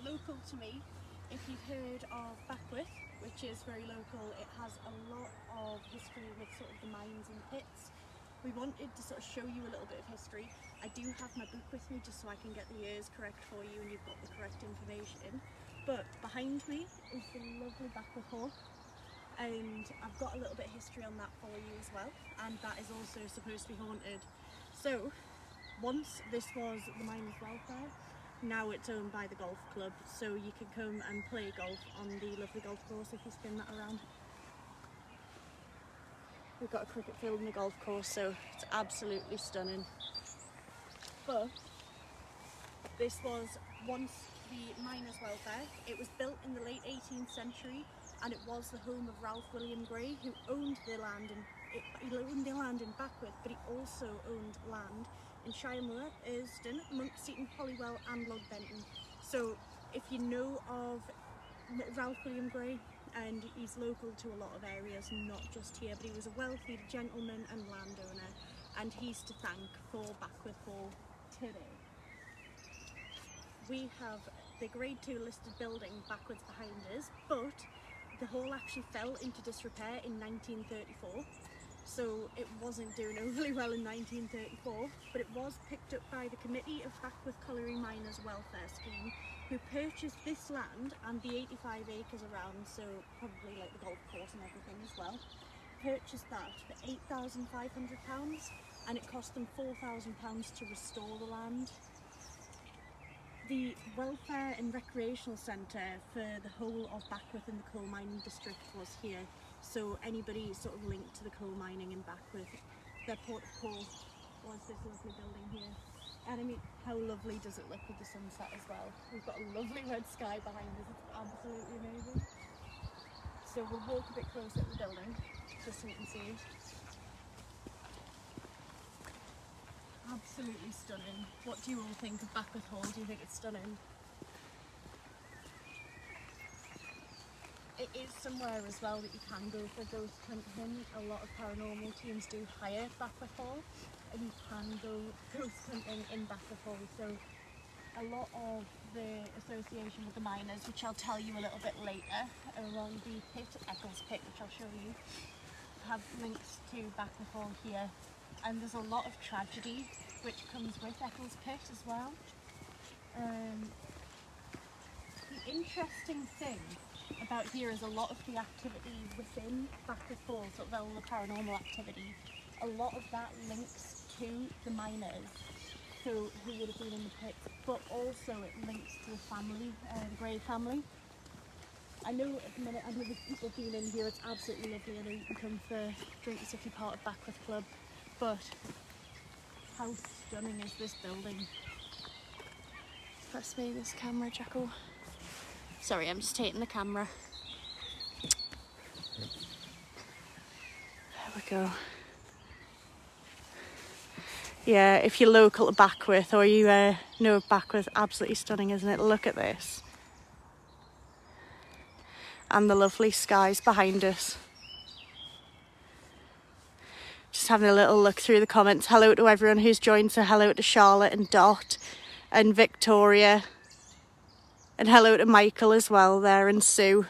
local to me. If you've heard of Backworth, which is very local, it has a lot of history with sort of the mines and the pits. We wanted to sort of show you a little bit of history. I do have my book with me just so I can get the years correct for you and you've got the correct information. But behind me is the lovely Backworth Hall, and I've got a little bit of history on that for you as well, and that is also supposed to be haunted. So once this was the miners' welfare, now it's owned by the golf club, so you can come and play golf on the lovely golf course if you spin that around. We've got a cricket field and a golf course, so it's absolutely stunning. But this was once the miners' welfare. It was built in the late 18th century, and it was the home of Ralph William Gray, who owned the land in Backworth, but he also owned land in Shiremoor, Erston, Monkseaton, Holywell and Logbenton. So if you know of Ralph William Gray, and he's local to a lot of areas, not just here, but he was a wealthy gentleman and landowner, and he's to thank for Backworth Hall today. We have the Grade 2 listed building Backwards behind us, but the hall actually fell into disrepair in 1934. So it wasn't doing overly well in 1934, but it was picked up by the Committee of Backworth Colliery Miners Welfare Scheme, who purchased this land and the 85 acres around, so probably like the golf course and everything as well. Purchased that for £8,500, and it cost them £4,000 to restore the land. The Welfare and Recreational Centre for the whole of Backworth and the coal mining district was here. So anybody sort of linked to the coal mining in Backworth, their port of call was this lovely building here. And I mean, how lovely does it look with the sunset as well? We've got a lovely red sky behind us, it's absolutely amazing. So we'll walk a bit closer to the building, just so you can see it. Absolutely stunning. What do you all think of Backworth Hall? Do you think it's stunning? It is somewhere as well that you can go for ghost hunting. A lot of paranormal teams do hire Backworth Hall, and you can go ghost hunting in Backworth Hall. So a lot of the association with the miners, which I'll tell you a little bit later, around the pit, Eccles pit, which I'll show you, have links to Backworth Hall here. And there's a lot of tragedy which comes with Eccles pit as well. The interesting thing about here is a lot of the activity within Backworth Hall, sort of all the paranormal activity, a lot of that links to the miners, so who would have been in the pit, but also it links to the family, the Gray family. I know at the minute, I know there's people being in here, it's absolutely lovely. I know you can come for drinks if you're part of Backworth Club, but how stunning is this building? Press me this camera, Jackal. Sorry, I'm just taking the camera. There we go. Yeah, if you're local to Backworth or you know of Backworth, absolutely stunning, isn't it? Look at this. And the lovely skies behind us. Just having a little look through the comments. Hello to everyone who's joined. So hello to Charlotte and Dot and Victoria. And hello to Michael as well there, and Sue.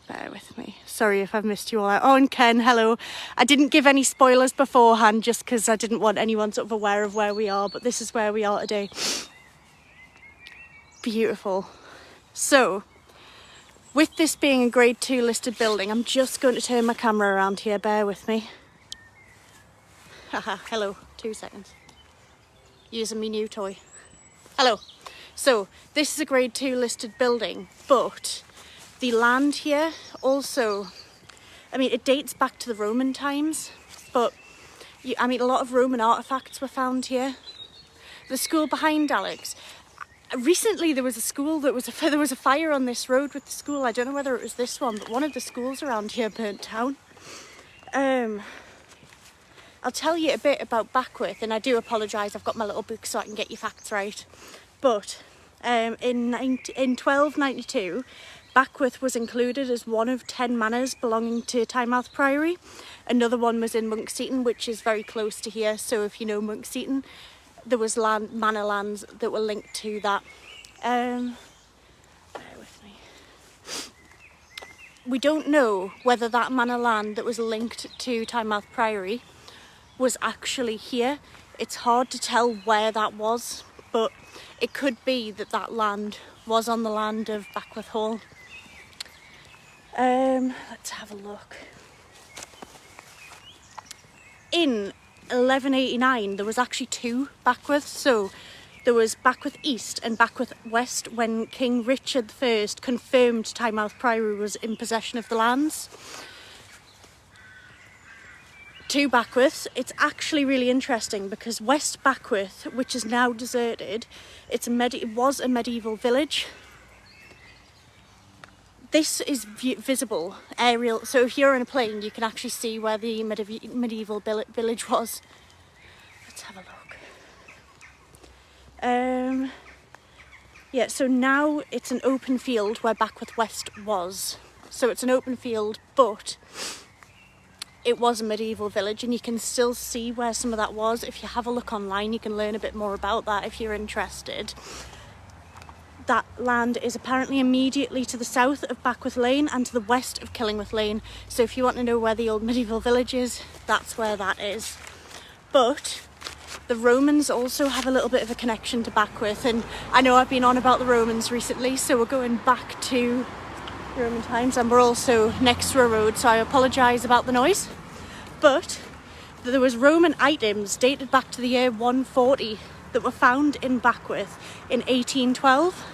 Bear with me. Sorry if I've missed you all out. Oh, and Ken, hello. I didn't give any spoilers beforehand just because I didn't want anyone sort of aware of where we are, but this is where we are today. Beautiful. So, with this being a Grade 2 listed building, I'm just going to turn my camera around here. Bear with me. Haha, hello. 2 seconds. Using my new toy. Hello. So this is a Grade 2 listed building, but the land here also, I mean, it dates back to the Roman times, but I mean, a lot of Roman artifacts were found here. The school behind Alex, recently there was a school that was, there was a fire on this road with the school. I don't know whether it was this one, but one of the schools around here burnt down. I'll tell you a bit about Backworth, and I do apologise, I've got my little book so I can get your facts right. But in 1292, Backworth was included as one of 10 manors belonging to Tynemouth Priory. Another one was in Monkseaton, which is very close to here. So if you know Monkseaton, there was manor lands that were linked to that. Bear with me. We don't know whether that manor land that was linked to Tynemouth Priory was actually here. It's hard to tell where that was, but it could be that that land was on the land of Backworth Hall. Let's have a look. In 1189 there was actually two Backworths, so there was Backworth East and Backworth West when King Richard I confirmed Tynemouth Priory was in possession of the lands. Two Backworths. It's actually really interesting because West Backworth, which is now deserted, it was a medieval village. This is visible aerial, so if you're in a plane you can actually see where the medieval village was. Let's have a look. Yeah, so now it's an open field where Backworth West was. So it's an open field, but it was a medieval village, and you can still see where some of that was. If you have a look online, you can learn a bit more about that if you're interested. That land is apparently immediately to the south of Backworth Lane and to the west of Killingworth Lane. So if you want to know where the old medieval village is, that's where that is. But the Romans also have a little bit of a connection to Backworth, and I know I've been on about the Romans recently, so we're going back to Roman times, and we're also next to a road, so I apologise about the noise. But there was Roman items dated back to the year 140 that were found in Backworth in 1812.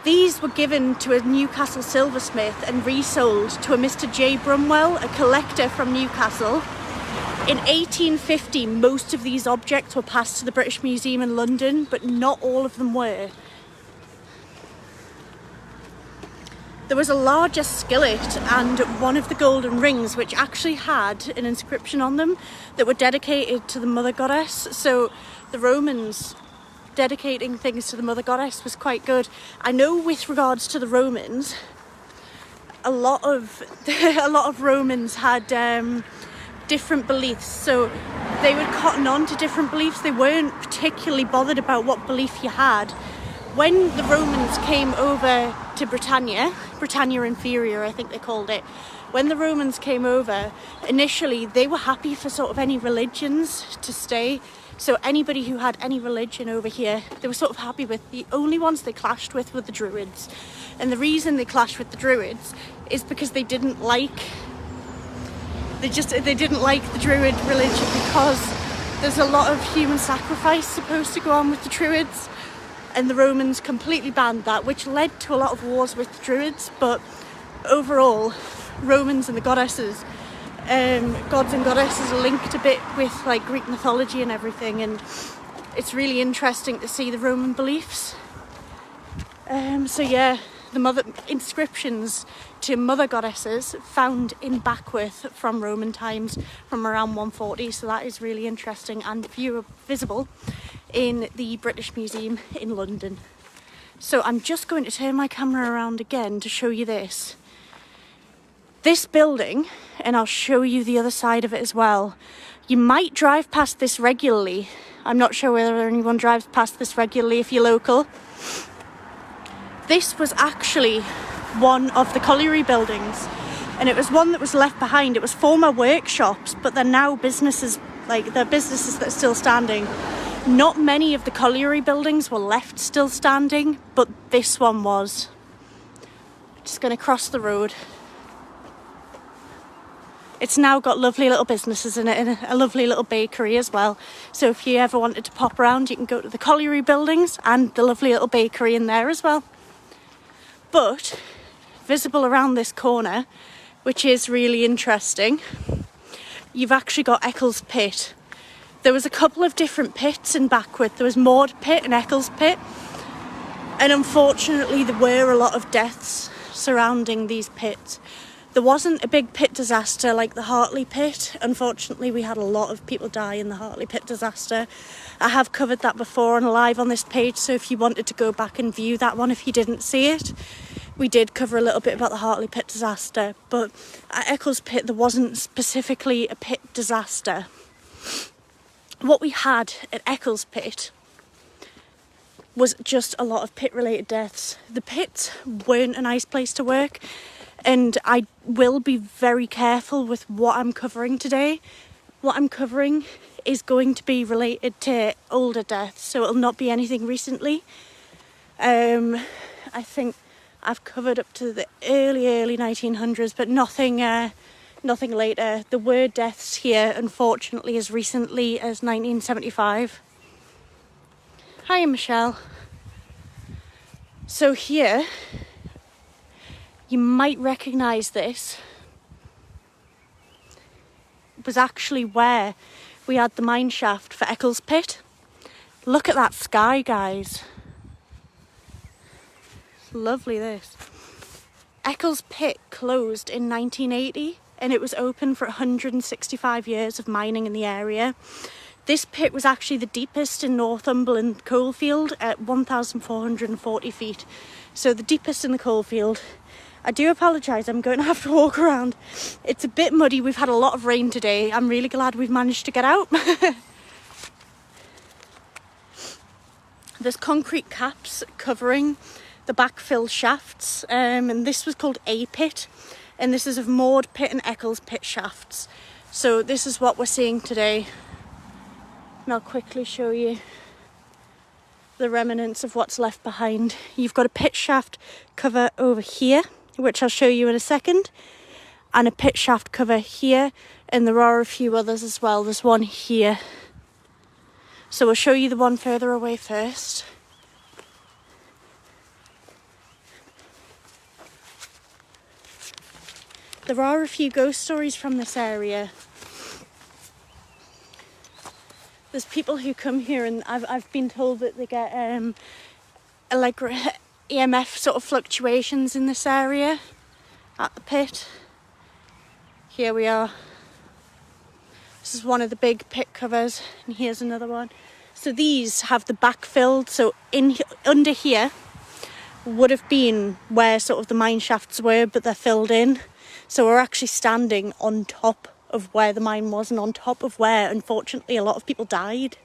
These were given to a Newcastle silversmith and resold to a Mr. J. Brumwell, a collector from Newcastle. In 1850, most of these objects were passed to the British Museum in London, but not all of them were. There was a larger skillet and one of the golden rings which actually had an inscription on them that were dedicated to the Mother Goddess. So the Romans dedicating things to the Mother Goddess was quite good. I know with regards to the Romans, a lot of Romans had different beliefs, so they would cotton on to different beliefs. They weren't particularly bothered about what belief you had. When the Romans came over to Britannia Inferior, I think they called it, when the Romans came over, initially they were happy for sort of any religions to stay. So anybody who had any religion over here, they were sort of happy with. The only ones they clashed with were the Druids. And the reason they clashed with the Druids is because they didn't like the Druid religion, because there's a lot of human sacrifice supposed to go on with the Druids. And the Romans completely banned that, which led to a lot of wars with the Druids. But overall, Romans and the goddesses, gods and goddesses are linked a bit with like Greek mythology and everything, and it's really interesting to see the Roman beliefs. So yeah, the inscriptions to mother goddesses found in Backworth from Roman times, from around 140. So that is really interesting and visible in the British Museum in London. So I'm just going to turn my camera around again to show you this. This building, and I'll show you the other side of it as well. You might drive past this regularly. I'm not sure whether anyone drives past this regularly if you're local. This was actually one of the colliery buildings, and it was one that was left behind. It was former workshops, but they're now businesses, like they're businesses that are still standing. Not many of the colliery buildings were left still standing, but this one was. Just going to cross the road. It's now got lovely little businesses in it, and a lovely little bakery as well. So if you ever wanted to pop around, you can go to the colliery buildings and the lovely little bakery in there as well. But visible around this corner, which is really interesting, you've actually got Eccles pit. There was a couple of different pits in Backworth. There was Maud pit and Eccles pit, and unfortunately there were a lot of deaths surrounding these pits. There wasn't a big pit disaster like the Hartley pit. Unfortunately, we had a lot of people die in the Hartley pit disaster. I have covered that before and live on this page, so if you wanted to go back and view that one if you didn't see it, we did cover a little bit about the Hartley pit disaster. But at Eccles pit, there wasn't specifically a pit disaster. What we had at Eccles pit was just a lot of pit-related deaths. The pits weren't a nice place to work, and I will be very careful with what I'm covering today. What I'm covering is going to be related to older deaths, so it'll not be anything recently. I think I've covered up to the early 1900s, but nothing later. There were deaths here, unfortunately, as recently as 1975. Hi, Michelle. So here, you might recognise this. It was actually where we had the mine shaft for Eccles pit. Look at that sky, guys. It's lovely, this. Eccles pit closed in 1980, and it was open for 165 years of mining in the area. This pit was actually the deepest in Northumberland coalfield at 1,440 feet. So the deepest in the coalfield. I do apologise, I'm going to have to walk around. It's a bit muddy, we've had a lot of rain today. I'm really glad we've managed to get out. There's concrete caps covering the backfill shafts, and this was called A pit, and this is of Maud pit and Eccles pit shafts. So this is what we're seeing today. And I'll quickly show you the remnants of what's left behind. You've got a pit shaft cover over here, which I'll show you in a second, and a pit shaft cover here, and there are a few others as well. There's one here. So we'll show you the one further away first. There are a few ghost stories from this area. There's people who come here, and I've been told that they get like EMF sort of fluctuations in this area at the pit. Here we are. This is one of the big pit covers, and here's another one. So these have the back filled, so under here would have been where sort of the mine shafts were, but they're filled in. So we're actually standing on top of where the mine was, and on top of where, unfortunately, a lot of people died.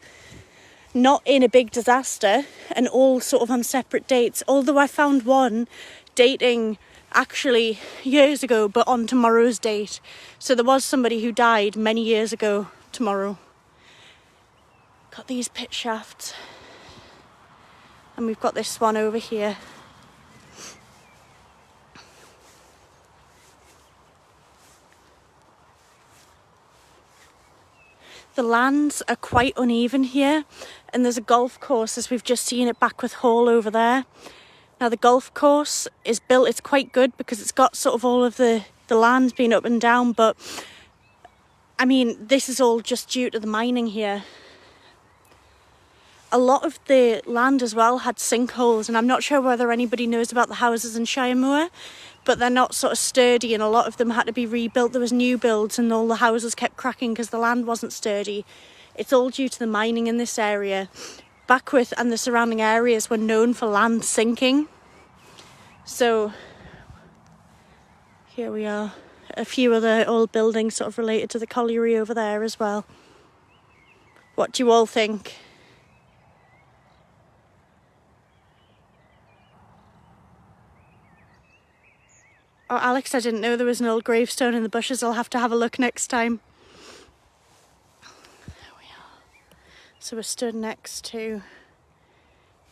Not in a big disaster, and all sort of on separate dates. Although I found one dating actually years ago, but on tomorrow's date. So there was somebody who died many years ago tomorrow. Got these pit shafts. And we've got this one over here. The lands are quite uneven here, and there's a golf course, as we've just seen at Backworth Hall over there. Now the golf course is built, it's quite good because it's got sort of all of the land being up and down, but I mean, this is all just due to the mining here. A lot of the land as well had sinkholes, and I'm not sure whether anybody knows about the houses in Shiremoor, but they're not sort of sturdy, and a lot of them had to be rebuilt. There was new builds, and all the houses kept cracking because the land wasn't sturdy. It's all due to the mining in this area. Backworth and the surrounding areas were known for land sinking. So here we are. A few other old buildings sort of related to the colliery over there as well. What do you all think? Oh, Alex, I didn't know there was an old gravestone in the bushes. I'll have to have a look next time. There we are. So we're stood next to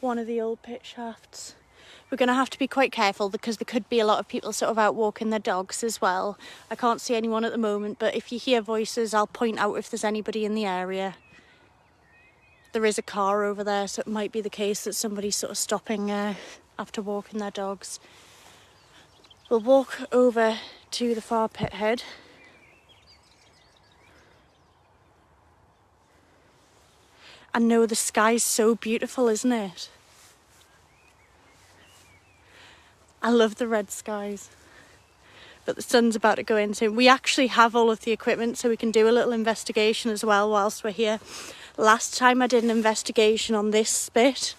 one of the old pit shafts. We're going to have to be quite careful because there could be a lot of people sort of out walking their dogs as well. I can't see anyone at the moment, but if you hear voices, I'll point out if there's anybody in the area. There is a car over there, so it might be the case that somebody's sort of stopping after walking their dogs. We'll walk over to the far pit head. I know the sky's so beautiful, isn't it? I love the red skies. But the sun's about to go in soon. We actually have all of the equipment, so we can do a little investigation as well whilst we're here. Last time I did an investigation on this bit,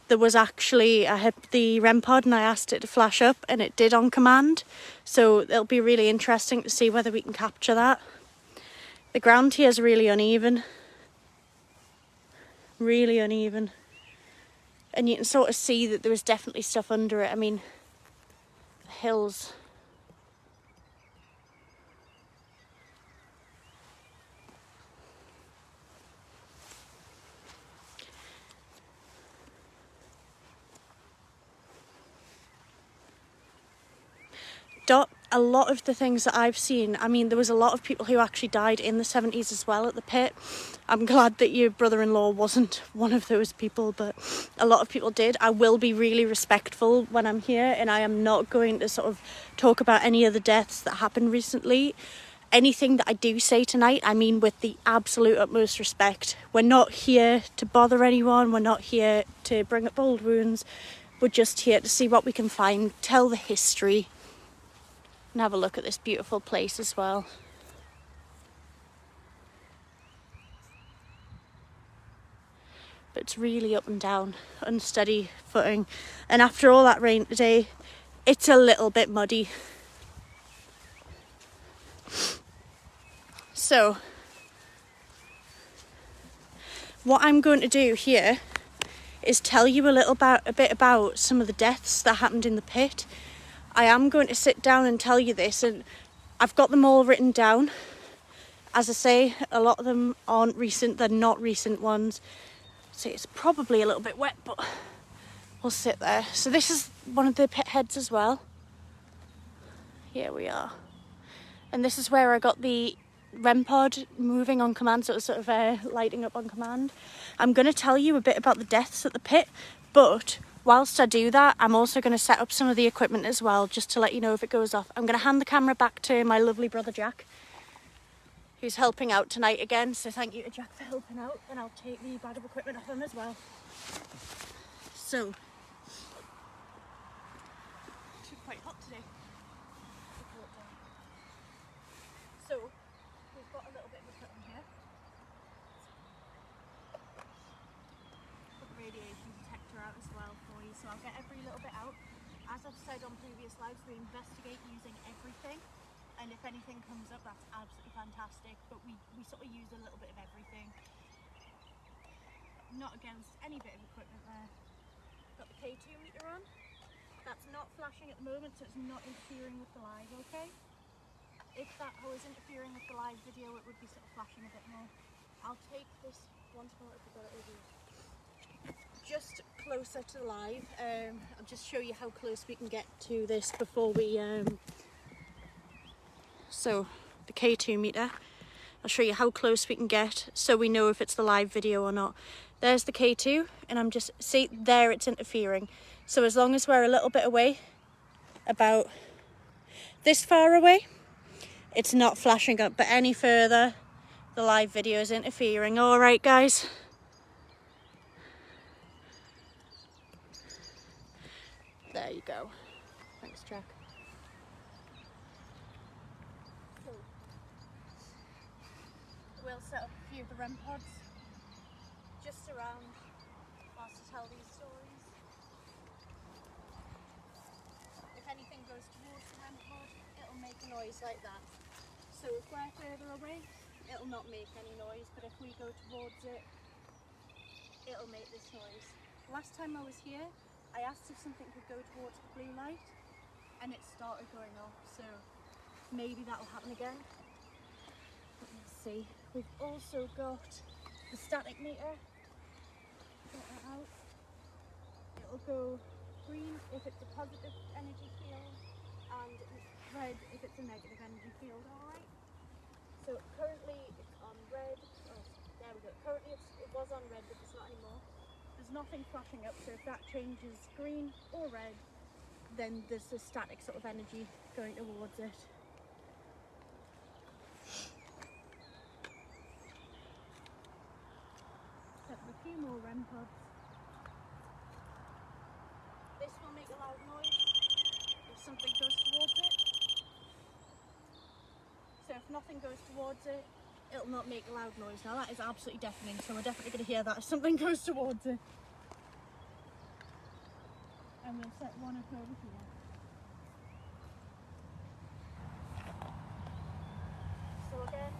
there was actually, I had the REM pod and I asked it to flash up, and it did on command. So it'll be really interesting to see whether we can capture that. The ground here is really uneven. Really uneven. And you can sort of see that there was definitely stuff under it. I mean, the hills. A lot of the things that I've seen, I mean, there was a lot of people who actually died in the 70s as well at the pit. I'm glad that your brother-in-law wasn't one of those people, but a lot of people did. I will be really respectful when I'm here, and I am not going to sort of talk about any of the deaths that happened recently. Anything that I do say tonight, I mean with the absolute utmost respect. We're not here to bother anyone. We're not here to bring up old wounds. We're just here to see what we can find, tell the history, and have a look at this beautiful place as well. But it's really up and down, unsteady footing. And after all that rain today, it's a little bit muddy. So, what I'm going to do here is tell you a bit about some of the deaths that happened in the pit. I am going to sit down and tell you this, and I've got them all written down. As I say, a lot of them aren't recent, they're not recent ones. So it's probably a little bit wet, but we'll sit there. So this is one of the pit heads as well. Here we are. And this is where I got the REM pod moving on command, so it was sort of lighting up on command. I'm going to tell you a bit about the deaths at the pit, but whilst I do that, I'm also going to set up some of the equipment as well, just to let you know if it goes off. I'm going to hand the camera back to my lovely brother Jack, who's helping out tonight again, so thank you to Jack for helping out, and I'll take the bag of equipment off him as well. So, it's quite hot today. So, we've got a little bit of equipment here. Put the radiation detector out as well for you, so I'll get every little bit out. As I've said on previous lives, we investigate using everything, and if anything comes up, that's absolutely fantastic, but we sort of use a little bit of everything. Not against any bit of equipment there. Got the K2 meter on. That's not flashing at the moment, so it's not interfering with the live, okay? If that was interfering with the live video, it would be sort of flashing a bit more. I'll take this once more if we've got it over here. Just closer to the live. I'll just show you how close we can get to this before we... So, the K2 meter. I'll show you how close we can get so we know if it's the live video or not. There's the K2, and I'm just... See, there it's interfering. So as long as we're a little bit away, about this far away, it's not flashing up, but any further, the live video is interfering. All right, guys. There you go. Thanks, Jack. So, we'll set up a few of the REM pods just around whilst I tell these stories. If anything goes towards the REM pod, it'll make a noise like that. So if we're further away, it'll not make any noise, but if we go towards it, it'll make this noise. Last time I was here, I asked if something could go towards the blue light, and it started going off, so maybe that'll happen again. But let's see. We've also got the static meter. Get that out. It'll go green if it's a positive energy field, and red if it's a negative energy field, alright? So currently it's on red. Oh, there we go. Currently it was on red, but it's not anymore. There's nothing flashing up, so if that changes green or red, then there's a static sort of energy going towards it. Set up a few more REM pods. This will make a loud noise if something goes towards it. So if nothing goes towards it, it'll not make a loud noise. Now that is absolutely deafening, so we're definitely going to hear that if something goes towards it. And we'll set one up over here. So again,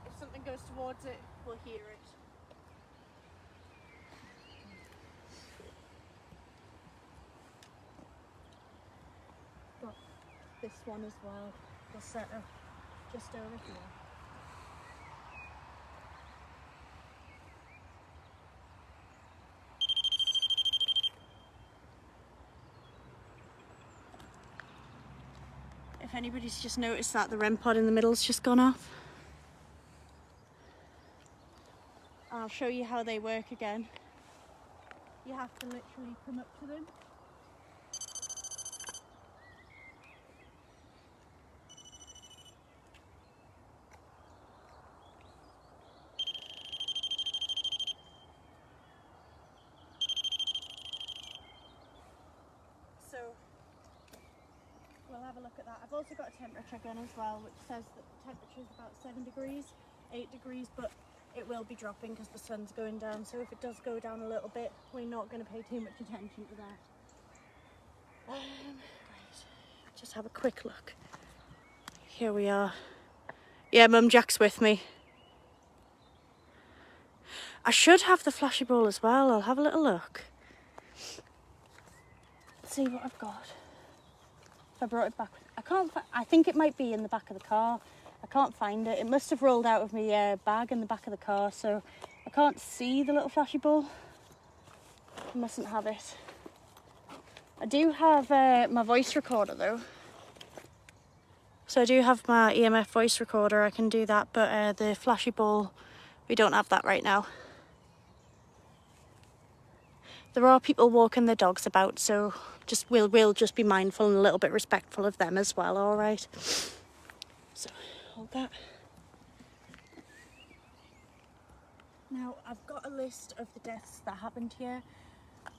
if something goes towards it, we'll hear it. this one as well. We'll set up just over here. If anybody's just noticed that the REM pod in the middle's just gone off. I'll show you how they work again. You have to literally come up to them. So we'll have a look at that. I've also got a temperature gun as well, which says that the temperature is about 7 degrees, 8 degrees, but it will be dropping because the sun's going down. So if it does go down a little bit, we're not going to pay too much attention to that. Right, just have a quick look. Here we are. Yeah, Mum Jack's with me. I should have the flashy ball as well. I'll have a little look. Let's see what I've got. If I brought it back, I can't. I think it might be in the back of the car. I can't find it. It must have rolled out of my bag in the back of the car, so I can't see the little flashy ball. I mustn't have it. I do have my voice recorder though. So I do have my EMF voice recorder. I can do that, but the flashy ball, we don't have that right now. There are people walking their dogs about, so we'll just be mindful and a little bit respectful of them as well. All right. So hold that. Now I've got a list of the deaths that happened here.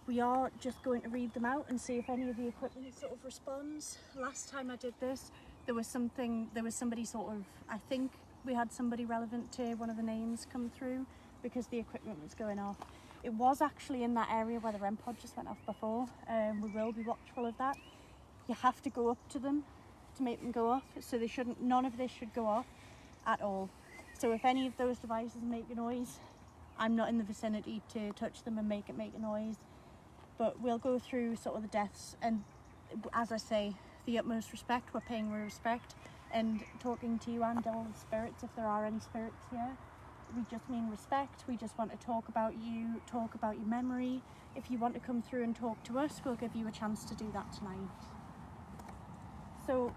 We are just going to read them out and see if any of the equipment sort of responds. Last time I did this, there was somebody sort of, I think we had somebody relevant to one of the names come through because the equipment was going off. It was actually in that area where the REM pod just went off before. We will be watchful of that. You have to go up to them to make them go off, so none of this should go off at all. So if any of those devices make a noise, I'm not in the vicinity to touch them and make a noise. But we'll go through sort of the deaths, and as I say, the utmost respect. We're paying respect and talking to you and all the spirits, if there are any spirits here. We just mean respect. We just want to talk about you, talk about your memory. If you want to come through and talk to us, we'll give you a chance to do that tonight. So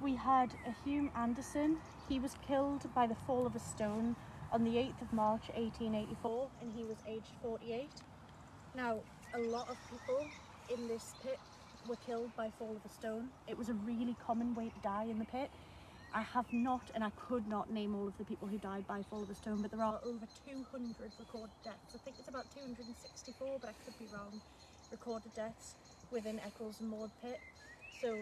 we had a Hume Anderson. He was killed by the fall of a stone on the 8th of March 1884, and he was aged 48. Now, a lot of people in this pit were killed by fall of a stone. It was a really common way to die in the pit. I have not, and I could not name all of the people who died by fall of a stone, but there are over 200 recorded deaths. I think it's about 264, but I could be wrong, recorded deaths within Eccles and Maud pit. So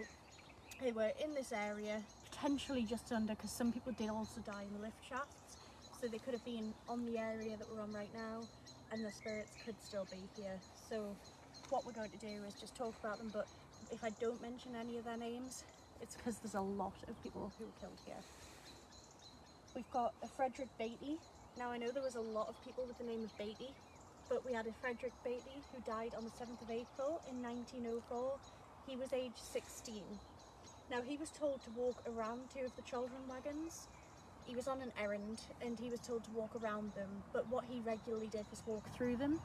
they were in this area, potentially just under, because some people did also die in the lift shafts. So they could have been on the area that we're on right now, and the spirits could still be here. So what we're going to do is just talk about them, but if I don't mention any of their names, it's because there's a lot of people who were killed here. We've got a Frederick Beatty. Now I know there was a lot of people with the name of Beatty, but we had a Frederick Beatty who died on the 7th of April in 1904. He was aged 16. Now he was told to walk around two of the children wagons. He was on an errand and he was told to walk around them, but what he regularly did was walk through them.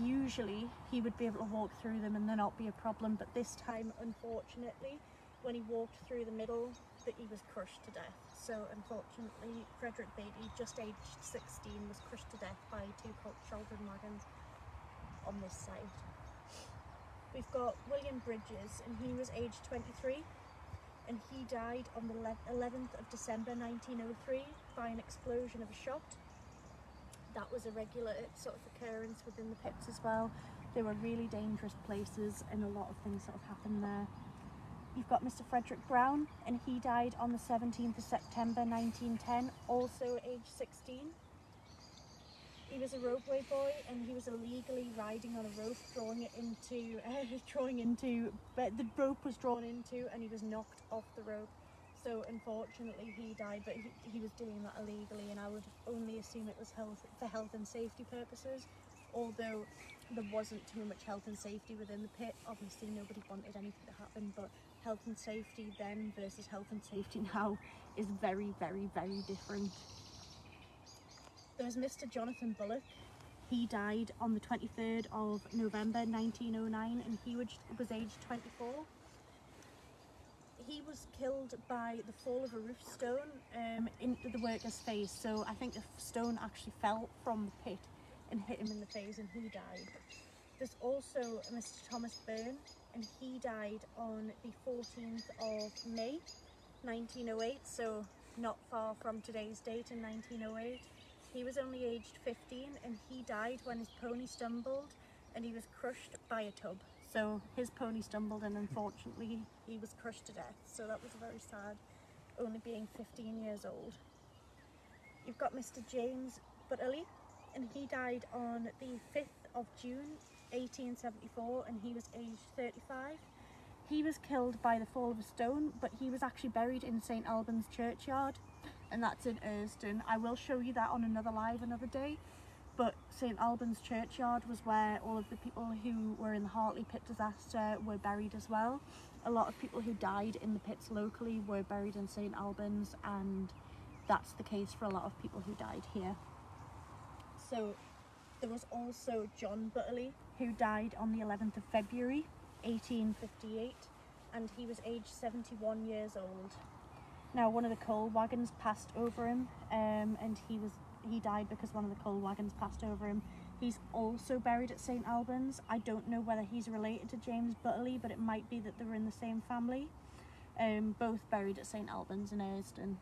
Usually he would be able to walk through them and there not be a problem, but this time, unfortunately, when he walked through the middle, that he was crushed to death. So unfortunately, Frederick Beatty, just aged 16, was crushed to death by two children wagons on this site. We've got William Bridges, and he was aged 23, and he died on the 11th of December 1903 by an explosion of a shot. That was a regular sort of occurrence within the pits as well. They were really dangerous places and a lot of things sort of happened there. You've got Mr. Frederick Brown, and he died on the 17th of September 1910, also aged 16. He was a ropeway boy, and he was illegally riding on a rope, but the rope was drawn into, and he was knocked off the rope. So unfortunately he died, but he was doing that illegally, and I would only assume it was for health and safety purposes, although there wasn't too much health and safety within the pit. Obviously nobody wanted anything to happen, but health and safety then versus health and safety now is very, very, very different. There was Mr. Jonathan Bullock. He died on the 23rd of November 1909 and he was aged 24. He was killed by the fall of a roof stone into the worker's face. So I think the stone actually fell from the pit and hit him in the face and he died. There's also Mr. Thomas Byrne, and he died on the 14th of May 1908, so not far from today's date in 1908. He was only aged 15 and he died when his pony stumbled and he was crushed by a tub. So his pony stumbled and unfortunately he was crushed to death, so that was very sad, only being 15 years old. You've got Mr. James Butterley, and he died on the 5th of June 1874 and he was aged 35. He was killed by the fall of a stone, but he was actually buried in St Albans churchyard, and that's in Erston. I will show you that on another live another day, but St Albans churchyard was where all of the people who were in the Hartley pit disaster were buried as well. A lot of people who died in the pits locally were buried in St Albans, and that's the case for a lot of people who died here. So there was also John Butterley, who died on the 11th of February 1858, and he was aged 71 years old. Now one of the coal wagons passed over him, and he died because one of the coal wagons passed over him. He's also buried at St Albans. I don't know whether he's related to James Butterley, but it might be that they were in the same family. Both buried at St Albans in Erston.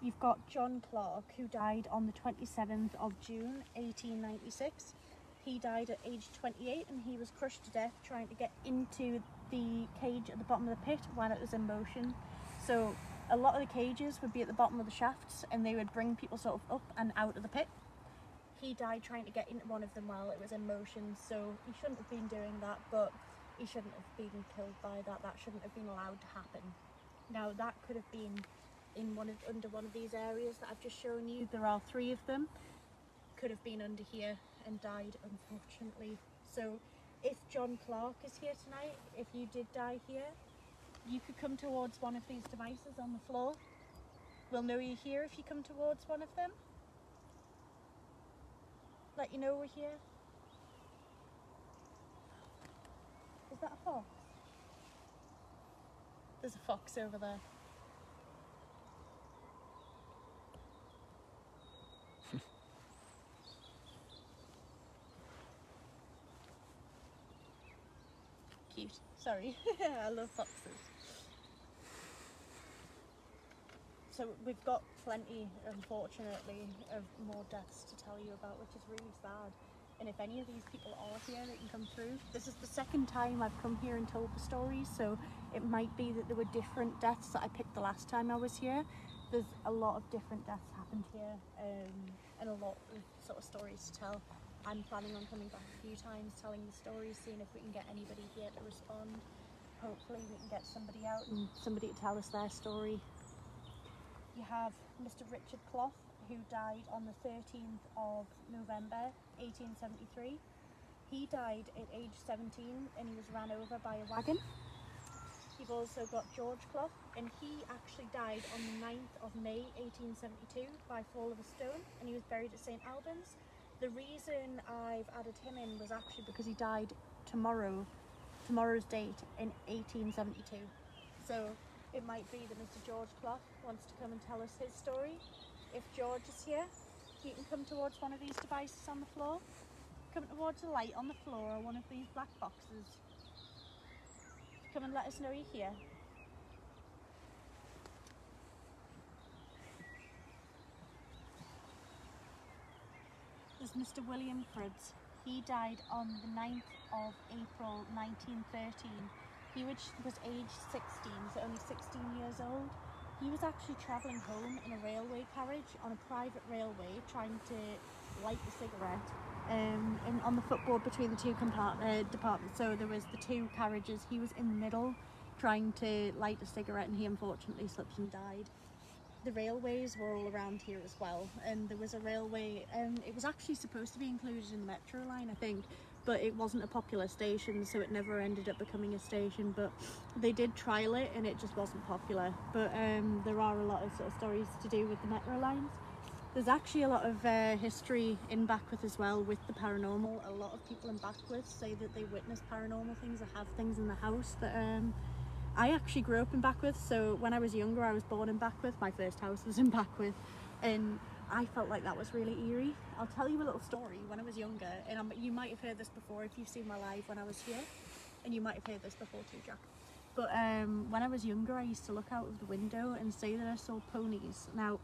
You've got John Clark, who died on the 27th of June 1896. He died at age 28 and he was crushed to death trying to get into the cage at the bottom of the pit while it was in motion. So a lot of the cages would be at the bottom of the shafts and they would bring people sort of up and out of the pit. He died trying to get into one of them while it was in motion, so he shouldn't have been doing that, but he shouldn't have been killed by that. That shouldn't have been allowed to happen. Now that could have been under one of these areas that I've just shown you. There are 3 of them. Could have been under here and died, unfortunately. So if John Clark is here tonight, if you did die here, you could come towards one of these devices on the floor. We'll know you're here if you come towards one of them. Let you know we're here. Is that a fox? There's a fox over there. Cute. Sorry. I love foxes. So we've got plenty, unfortunately, of more deaths to tell you about, which is really sad. And if any of these people are here, they can come through. This is the second time I've come here and told the stories, so it might be that there were different deaths that I picked the last time I was here. There's a lot of different deaths happened here, and a lot of sort of stories to tell. I'm planning on coming back a few times, telling the stories, seeing if we can get anybody here to respond. Hopefully we can get somebody out and somebody to tell us their story. You have Mr. Richard Clough, who died on the 13th of November 1873. He died at age 17 and he was ran over by a wagon. You've also got George Clough, and he actually died on the 9th of May 1872 by fall of a stone, and he was buried at St Albans. The reason I've added him in was actually because he died tomorrow's date in 1872. So it might be that Mr. George Clough wants to come and tell us his story. If George is here, you can come towards one of these devices on the floor. Come towards the light on the floor or one of these black boxes. Come and let us know you're here. There's Mr. William Crudds. He died on the 9th of April 1913. He was aged 16, so only 16 years old. He was actually travelling home in a railway carriage on a private railway, trying to light a cigarette and on the footboard between the two departments. So there was the 2 carriages. He was in the middle trying to light a cigarette, and he unfortunately slipped and died. The railways were all around here as well, and there was a railway, it was actually supposed to be included in the metro line, I think, but it wasn't a popular station, so it never ended up becoming a station. But they did trial it and it just wasn't popular. But there are a lot of sort of stories to do with the metro lines. There's actually a lot of history in Backworth as well with the paranormal. A lot of people in Backworth say that they witness paranormal things or have things in the house that I actually grew up in Backworth, so when I was younger I was born in Backworth. My first house was in Backworth, and I felt like that was really eerie. I'll tell you a little story. When I was younger, and you might have heard this before if you've seen my live when I was here, and you might have heard this before too, Jack. But when I was younger, I used to look out of the window and say that I saw ponies. Now,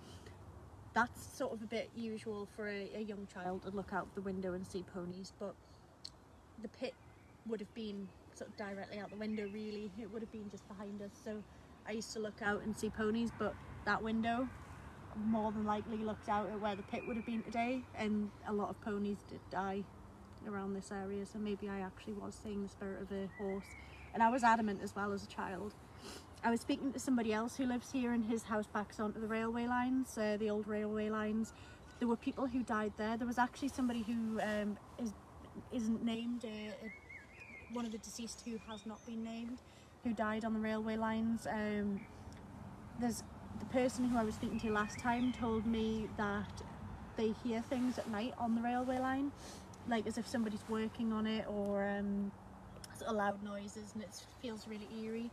that's sort of a bit usual for a young child to look out the window and see ponies, but the pit would have been sort of directly out the window, really. It would have been just behind us, so I used to look out and see ponies, but that window more than likely looked out at where the pit would have been today, and a lot of ponies did die around this area, so maybe I actually was seeing the spirit of a horse. And I was adamant as well as a child. I was speaking to somebody else who lives here, and his house backs onto the railway lines, the old railway lines. There were people who died there. There was actually somebody who isn't named, one of the deceased who has not been named, who died on the railway lines. There's the person who I was speaking to last time told me that they hear things at night on the railway line, like as if somebody's working on it, or sort of loud noises, and it feels really eerie.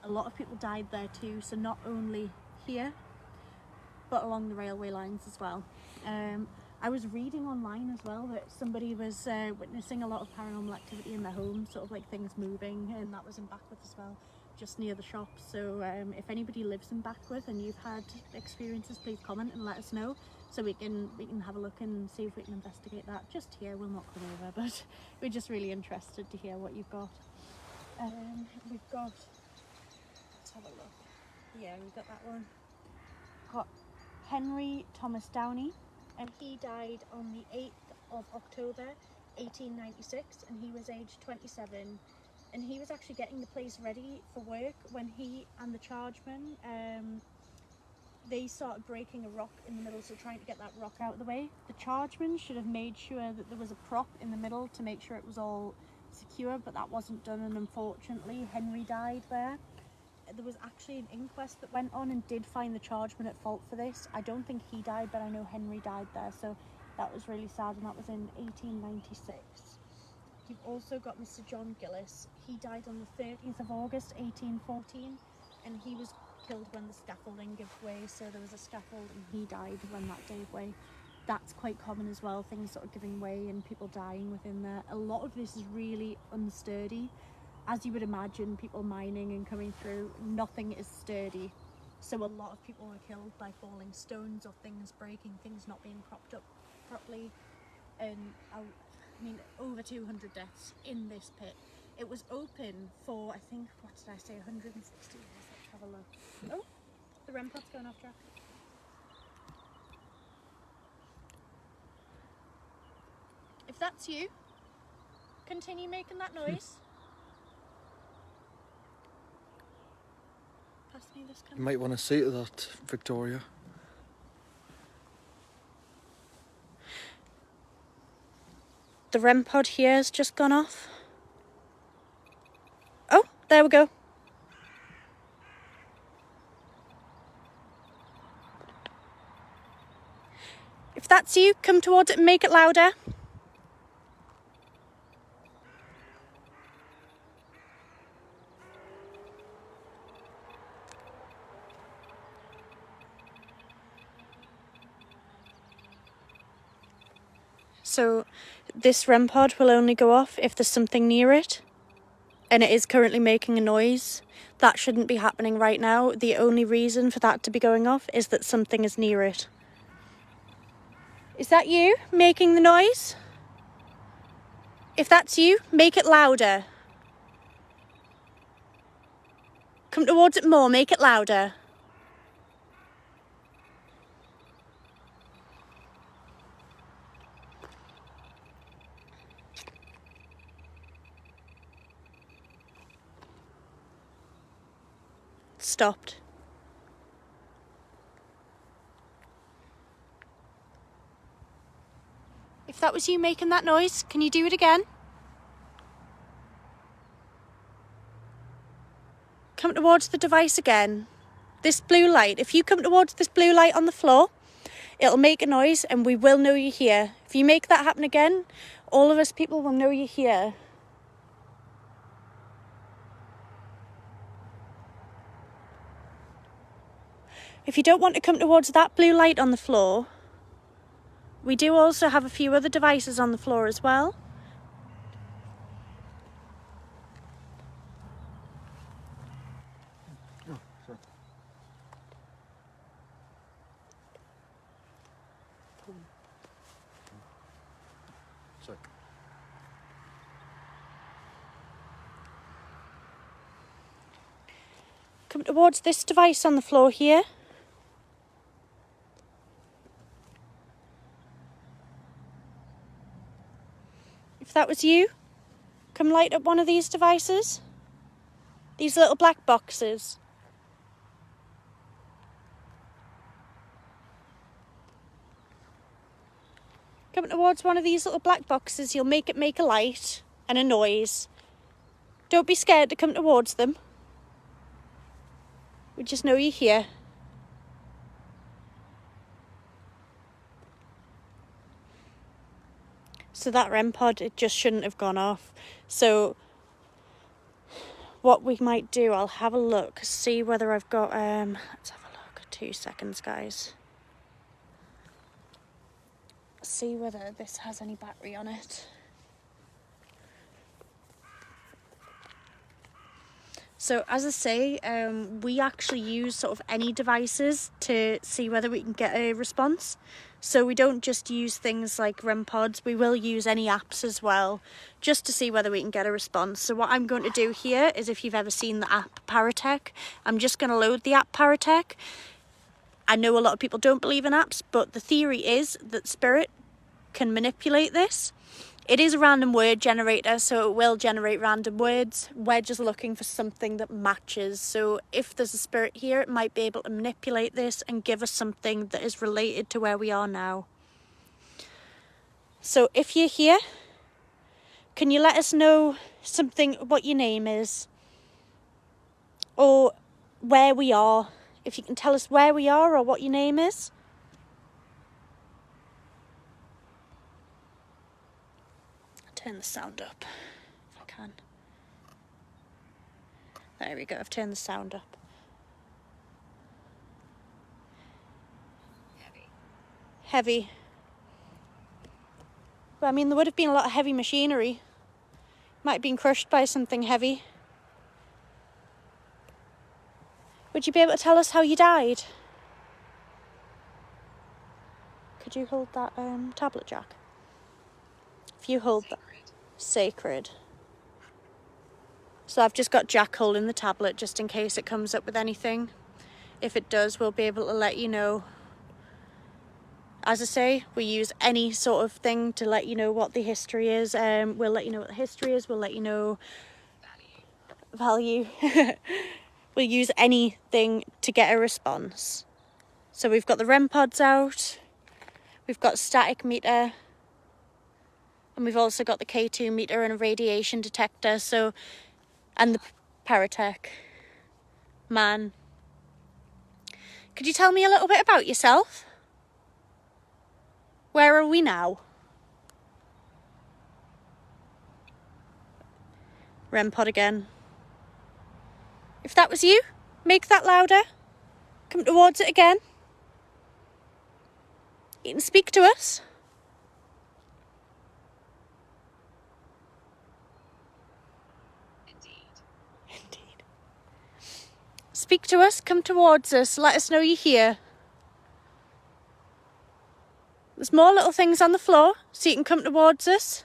A lot of people died there too, so not only here but along the railway lines as well. I was reading online as well that somebody was witnessing a lot of paranormal activity in their home, sort of like things moving, and that was in Backworth as well, just near the shops. So if anybody lives in Backworth and you've had experiences, please comment and let us know, so we can have a look and see if we can investigate that. Just here, we'll not come over, but we're just really interested to hear what you've got. We've got, let's have a look. Yeah, we've got that one. Got Henry Thomas Downey, and he died on the 8th of October 1896, and he was aged 27, and he was actually getting the place ready for work when he and the chargeman they started breaking a rock in the middle, so trying to get that rock out of the way. The chargeman should have made sure that there was a prop in the middle to make sure it was all secure, but that wasn't done, and unfortunately Henry died there. There was actually an inquest that went on and did find the chargeman at fault for this. I don't think he died, but I know Henry died there, so that was really sad, and that was in 1896. You've also got Mr. John Gillis. He died on the 30th of August 1814, and he was killed when the scaffolding gave way, so there was a scaffold and he died when that gave way. That's quite common as well, things sort of giving way and people dying within there. A lot of this is really unsturdy. As you would imagine, people mining and coming through, nothing is sturdy. So a lot of people were killed by falling stones or things breaking, things not being propped up properly. And I mean, over 200 deaths in this pit. It was open for, I think, what did I say, 160 years? Let's have a look. Oh, the REM pod's going off track. If that's you, continue making that noise. Pass me this camera. You might want to see to that, Victoria. The REM pod here has just gone off. Oh, there we go. If that's you, come towards it and make it louder. So this REM pod will only go off if there's something near it, and it is currently making a noise. That shouldn't be happening right now. The only reason for that to be going off is that something is near it. Is that you making the noise? If that's you, make it louder. Come towards it more, make it louder. Stopped. If that was you making that noise, can you do it again? come towards the device again. This blue light, if you come towards this blue light on the floor, it'll make a noise and we will know you're here. If you make that happen again, all of us people will know you're here. If you don't want to come towards that blue light on the floor, we do also have a few other devices on the floor as well. Oh, sorry. Sorry. Come towards this device on the floor here. If that was you, come light up one of these devices. These little black boxes. Come towards one of these little black boxes, you'll make it make a light and a noise. Don't be scared to come towards them. We just know you're here. So that REM pod, it just shouldn't have gone off. So what we might do, I'll have a look, see whether I've got, let's have a look, 2 seconds guys. See whether this has any battery on it. So as I say, we actually use sort of any devices to see whether we can get a response. So we don't just use things like REM pods, we will use any apps as well, just to see whether we can get a response. So what I'm going to do here is, if you've ever seen the app Paratech, I'm just going to load the app Paratech. I know a lot of people don't believe in apps, but the theory is that spirit can manipulate this. It is a random word generator, so it will generate random words. We're just looking for something that matches. So if there's a spirit here, it might be able to manipulate this and give us something that is related to where we are now. So if you're here, can you let us know something, what your name is? Or where we are. If you can tell us where we are or what your name is. Turn the sound up if I can. There we go, I've turned the sound up. Heavy. Well, I mean, there would have been a lot of heavy machinery. Might have been crushed by something heavy. Would you be able to tell us how you died? Could you hold that tablet, Jack? If you hold that. Sacred. So I've just got Jack holding the tablet just in case it comes up with anything. If it does, we'll be able to let you know. As I say, we use any sort of thing to let you know what the history is. We'll let you know what the history is. We'll let you know value. We'll use anything to get a response. So we've got the REM pods out. We've got static meter. And we've also got the K2 meter and a radiation detector, so, and the Paratech. Man. Could you tell me a little bit about yourself? Where are we now? REM pod again. If that was you, make that louder. Come towards it again. You can speak to us. Speak to us, come towards us, let us know you're here. There's more little things on the floor, so you can come towards us.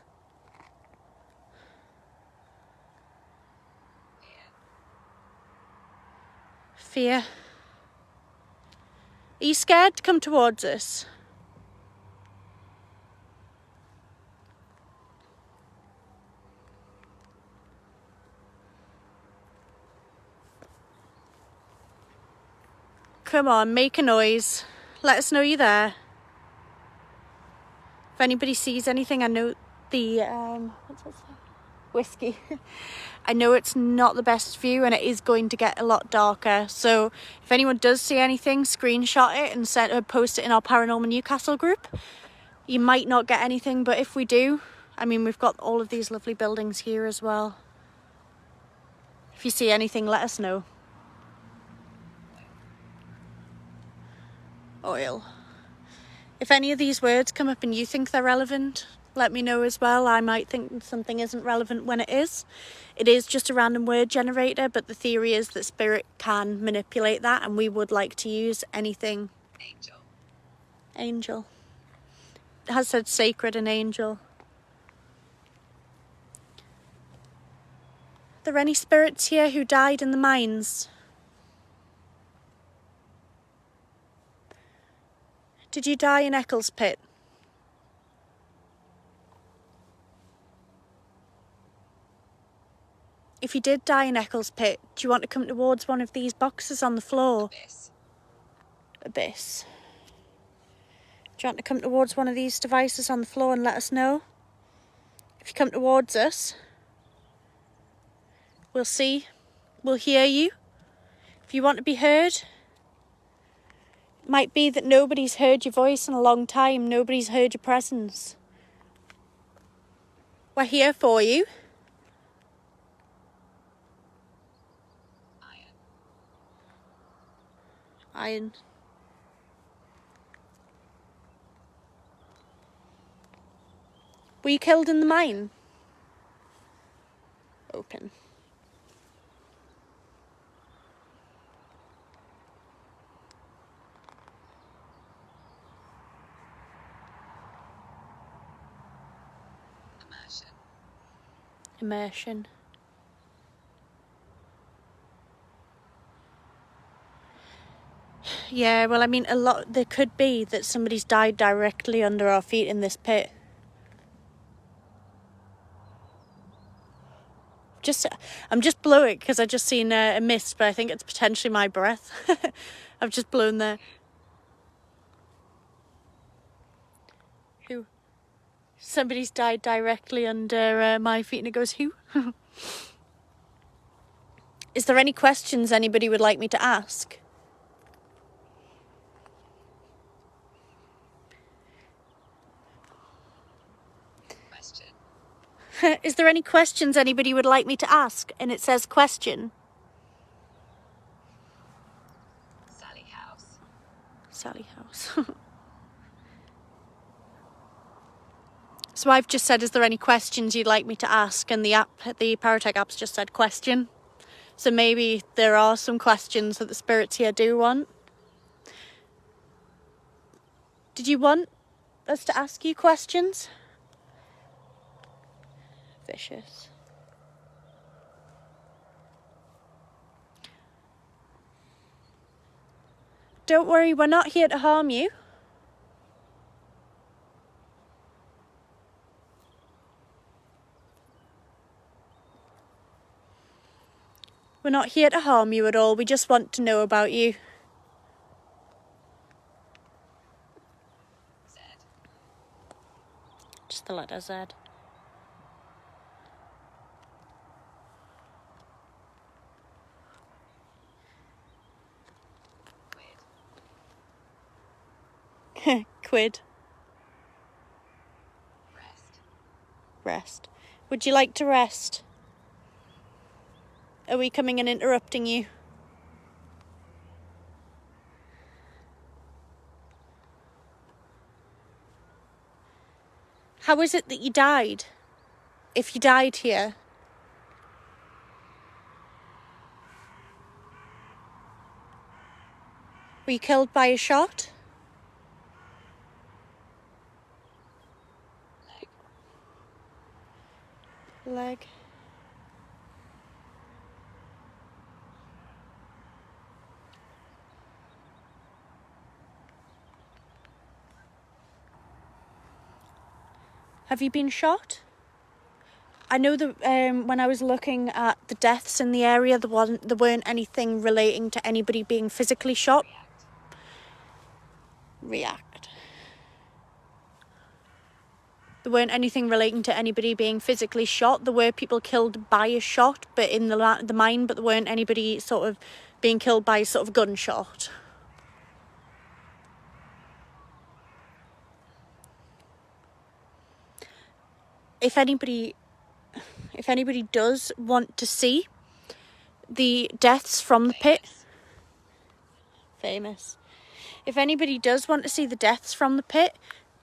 Fear. Are you scared to come towards us? Come on, make a noise. Let us know you're there. If anybody sees anything, I know the, what's that say? whiskey. I know it's not the best view and it is going to get a lot darker, so if anyone does see anything, screenshot it and post it in our Paranormal Newcastle group. You might not get anything, but if we do, I mean, we've got all of these lovely buildings here as well. If you see anything, let us know. Oil. If any of these words come up and you think they're relevant, let me know as well. I might think something isn't relevant when it is. It is just a random word generator, but the theory is that spirit can manipulate that, and we would like to use anything. Angel. It has said sacred and angel. Are there any spirits here who died in the mines? Did you die in Eccles pit? If you did die in Eccles pit, do you want to come towards one of these boxes on the floor? Abyss. Do you want to come towards one of these devices on the floor and let us know? If you come towards us, we'll see, we'll hear you. If you want to be heard, it might be that nobody's heard your voice in a long time, nobody's heard your presence. We're here for you. Iron. Were you killed in the mine? Open. Immersion. Yeah, well, I mean, there could be that somebody's died directly under our feet in this pit. I'm just blowing because I just seen a mist, but I think it's potentially my breath. I've just blown there. Who? Somebody's died directly under my feet, and it goes, who? Is there any questions anybody would like me to ask? Is there any questions anybody would like me to ask? And it says question. Sally House. Sally House. So I've just said, is there any questions you'd like me to ask? And the Paratech app's just said question. So maybe there are some questions that the spirits here do want. Did you want us to ask you questions? Vicious. Don't worry, we're not here to harm you. We're not here to harm you at all. We just want to know about you. Z. Just the letter Z. Quid. Rest. Rest. Would you like to rest? Are we coming and interrupting you? How is it that you died? If you died here? Were you killed by a shot? Leg. Have you been shot? I know that when I was looking at the deaths in the area, there weren't anything relating to anybody being physically shot. React. There weren't anything relating to anybody being physically shot. There were people killed by a shot, but in the mine, but there weren't anybody sort of being killed by sort of gunshot. If anybody does want to see the deaths from the pit, famous. If anybody does want to see the deaths from the pit,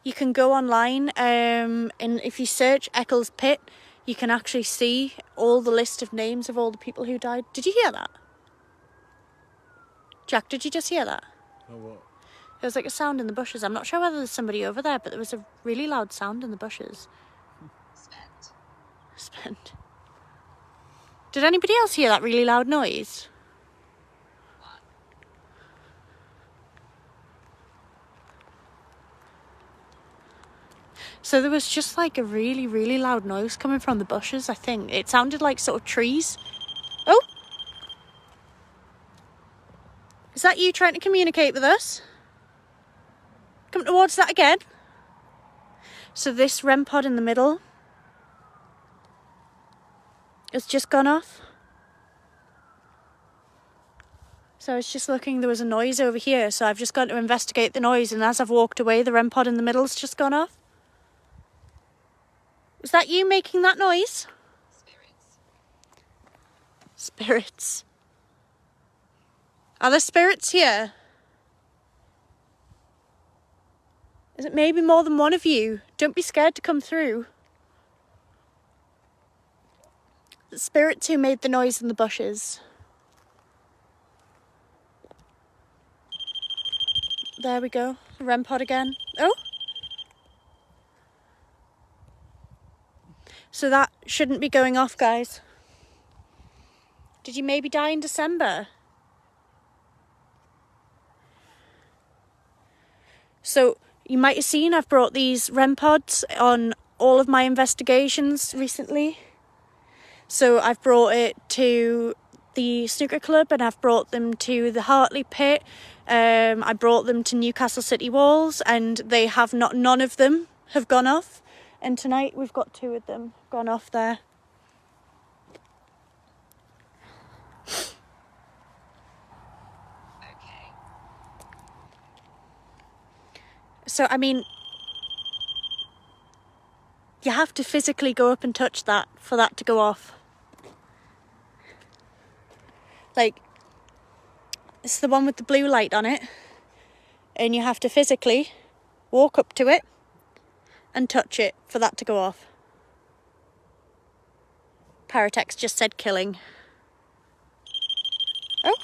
you can go online, and if you search Eccles pit, you can actually see all the list of names of all the people who died. Did you hear that? Jack, did you just hear that? Oh, what? There was like a sound in the bushes. I'm not sure whether there's somebody over there, but there was a really loud sound in the bushes. Spent. Did anybody else hear that really loud noise? So there was just like a really, really loud noise coming from the bushes, I think. It sounded like sort of trees. Oh! Is that you trying to communicate with us? Come towards that again. So this REM pod in the middle has just gone off. So I was just looking, there was a noise over here, so I've just gone to investigate the noise, and as I've walked away, the REM pod in the middle's just gone off. Was that you making that noise? Spirits. Are there spirits here? Is it maybe more than one of you? Don't be scared to come through. The spirits who made the noise in the bushes. There we go. REM pod again. Oh! So that shouldn't be going off, guys. Did you maybe die in December? So you might have seen I've brought these REM pods on all of my investigations recently. So I've brought it to the snooker club, and I've brought them to the Hartley pit. I brought them to Newcastle City Walls, and they have none of them have gone off. And tonight we've got 2 of them gone off there. Okay. So, I mean, you have to physically go up and touch that for that to go off. Like, it's the one with the blue light on it, and you have to physically walk up to it and touch it for that to go off. Paratex just said killing. Oh,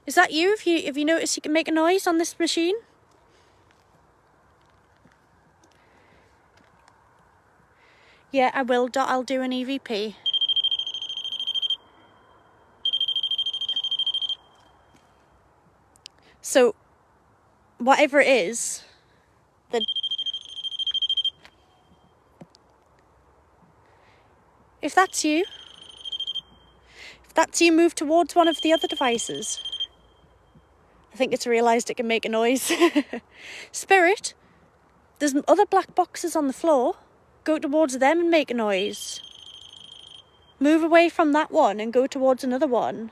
is that you? Have you noticed you can make a noise on this machine? Yeah, I will. I'll do an EVP. So, whatever it is, if that's you, move towards one of the other devices. I think it's realised it can make a noise. Spirit, there's other black boxes on the floor. Go towards them and make a noise. Move away from that one and go towards another one.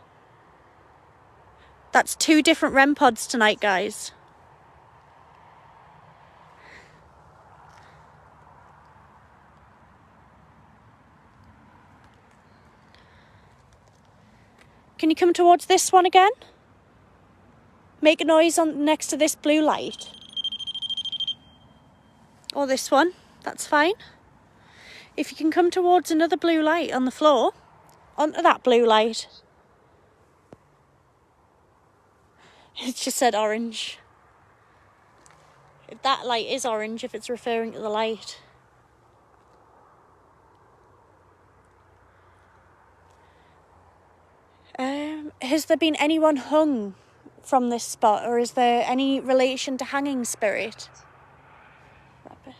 That's 2 different REM pods tonight, guys. Can you come towards this one again? Make a noise on next to this blue light. Or this one, that's fine. If you can come towards another blue light on the floor, onto that blue light. It just said orange. If that light is orange, if it's referring to the light. Has there been anyone hung from this spot, or is there any relation to hanging spirit? Rapid.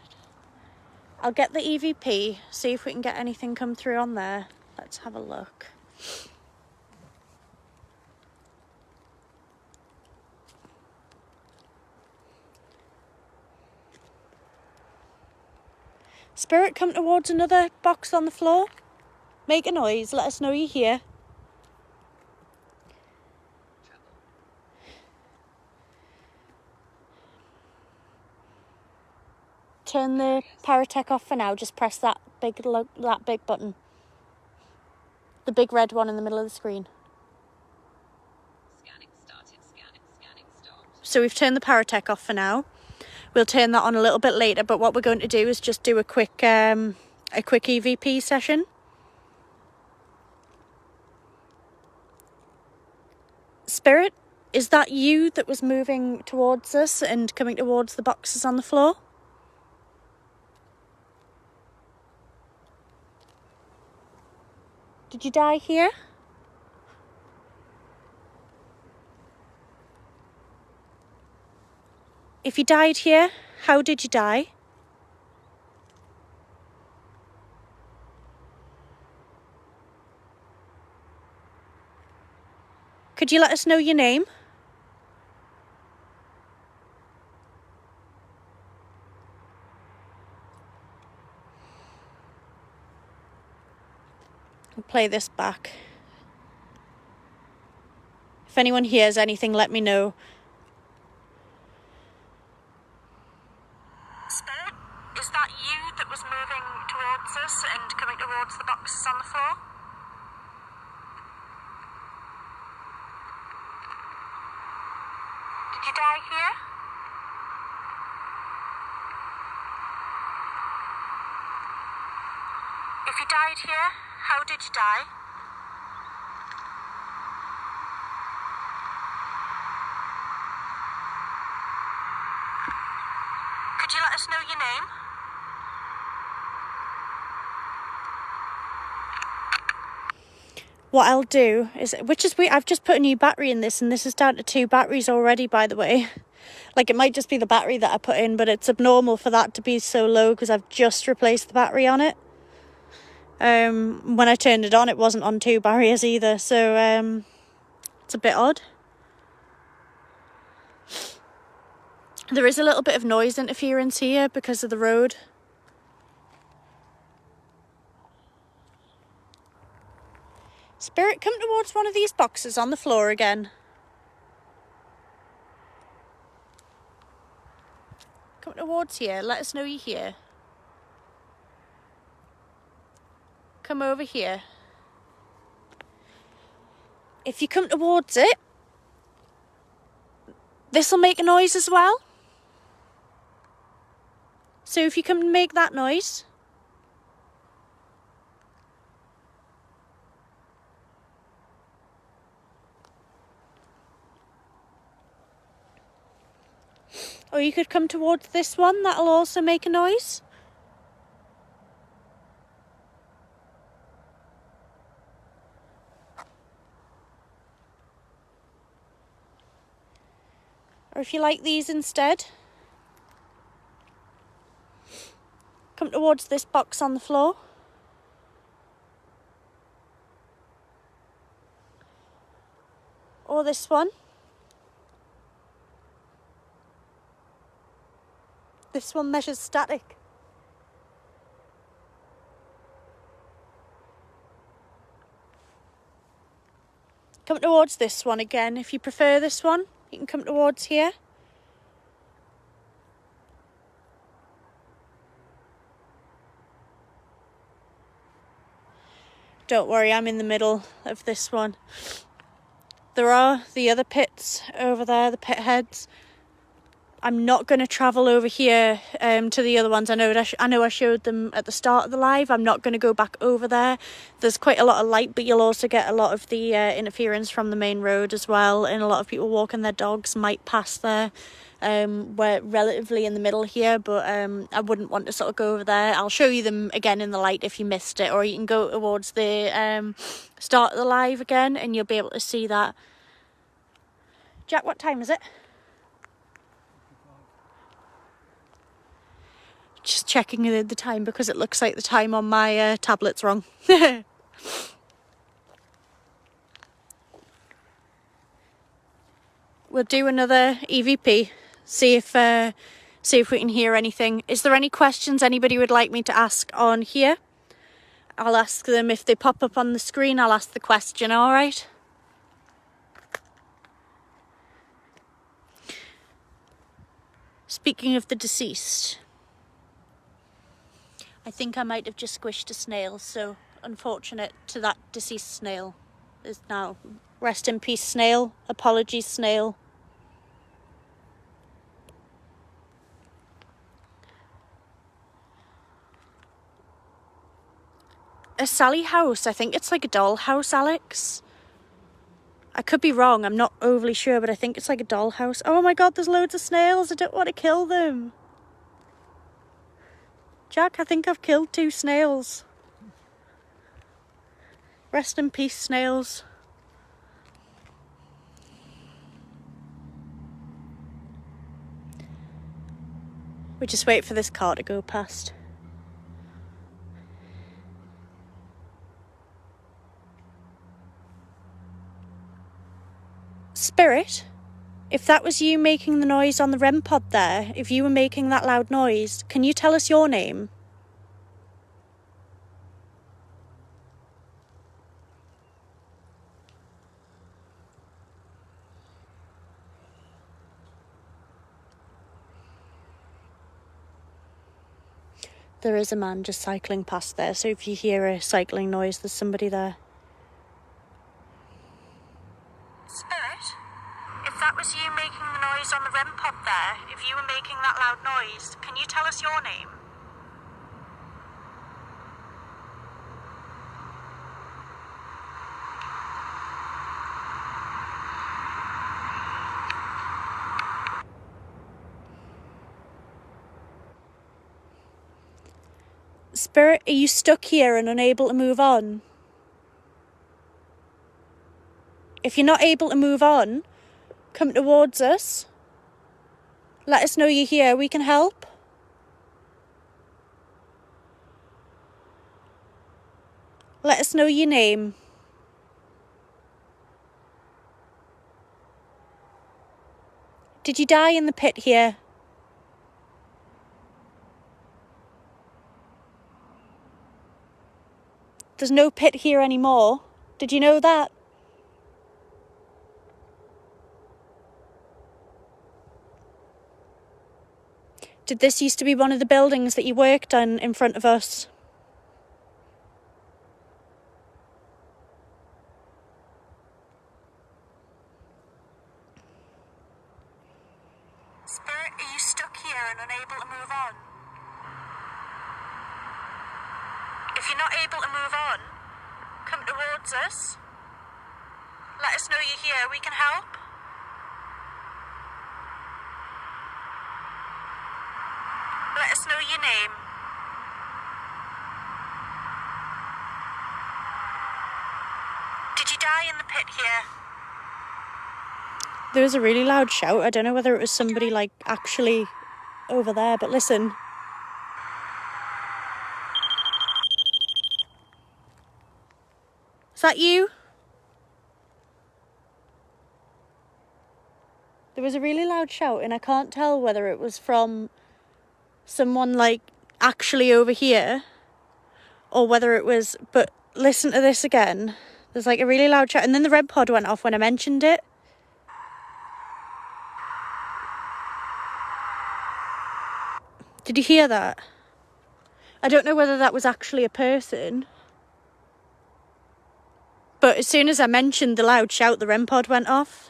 I'll get the EVP, see if we can get anything come through on there. Let's have a look. Spirit, come towards another box on the floor. Make a noise, let us know you're here. Turn the paratech off for now, just press that big button. The big red one in the middle of the screen. Scanning started. Scanning stopped. So we've turned the paratech off for now. We'll turn that on a little bit later, but what we're going to do is just do a quick EVP session. Spirit, is that you that was moving towards us and coming towards the boxes on the floor? Did you die here? If you died here, how did you die? Could you let us know your name? I'll play this back. If anyone hears anything, let me know. Spirit, is that you that was moving towards us and coming towards the boxes on the floor? Did you die here? If you died here, how did you die? Could you let us know your name? What I'll do is, I've just put a new battery in this, and this is down to 2 batteries already, by the way. Like, it might just be the battery that I put in, but it's abnormal for that to be so low because I've just replaced the battery on it. When I turned it on, it wasn't on 2 barriers either, so it's a bit odd. There is a little bit of noise interference here because of the road. Spirit, come towards one of these boxes on the floor again. Come towards here, let us know you're here. Come over here. If you come towards it, this will make a noise as well. So if you come and make that noise. Or you could come towards this one, that'll also make a noise. Or if you like these instead, come towards this box on the floor. Or this one. This one measures static. Come towards this one again. If you prefer this one, you can come towards here. Don't worry, I'm in the middle of this one. There are the other pits over there, the pit heads. I'm not going to travel over here to the other ones. I know I showed them at the start of the live. I'm not going to go back over there. There's quite a lot of light, but you'll also get a lot of the interference from the main road as well. And a lot of people walking their dogs might pass there. We're relatively in the middle here, but I wouldn't want to sort of go over there. I'll show you them again in the light if you missed it, or you can go towards the start of the live again and you'll be able to see that. Jack, what time is it? Just checking the time because it looks like the time on my tablet's wrong. We'll do another EVP, see if see if we can hear anything. Is there any questions anybody would like me to ask on here? I'll ask them. If they pop up on the screen, I'll ask the question, all right? Speaking of the deceased, I think I might have just squished a snail, so unfortunate to that deceased snail. Is now rest in peace, snail. Apologies, snail. A Sally house. I think it's like a doll house, Alex. I could be wrong. I'm not overly sure, but I think it's like a doll house. Oh my god, there's loads of snails. I don't want to kill them. Jack, I think I've killed 2 snails. Rest in peace, snails. We just wait for this car to go past. Spirit, if that was you making the noise on the REM pod there, if you were making that loud noise, can you tell us your name? There is a man just cycling past there, so if you hear a cycling noise, there's somebody there. Spirit, if that was you making the noise on the REM pod there, if you were making that loud noise, can you tell us your name? Spirit, are you stuck here and unable to move on? If you're not able to move on, come towards us. Let us know you're here. We can help. Let us know your name. Did you die in the pit here? There's no pit here anymore. Did you know that? Did this used to be one of the buildings that you worked on in front of us? Spirit, are you stuck here and unable to move on? If you're not able to move on, come towards us. Let us know you're here. We can help. Let us know your name. Did you die in the pit here? There was a really loud shout. I don't know whether it was somebody like actually over there, but listen. Is that you? There was a really loud shout and I can't tell whether it was from someone like actually over here or whether it was, but listen to this again. There's like a really loud shout and then the REM pod went off when I mentioned it. Did you hear that? I don't know whether that was actually a person. But as soon as I mentioned the loud shout, the REM pod went off.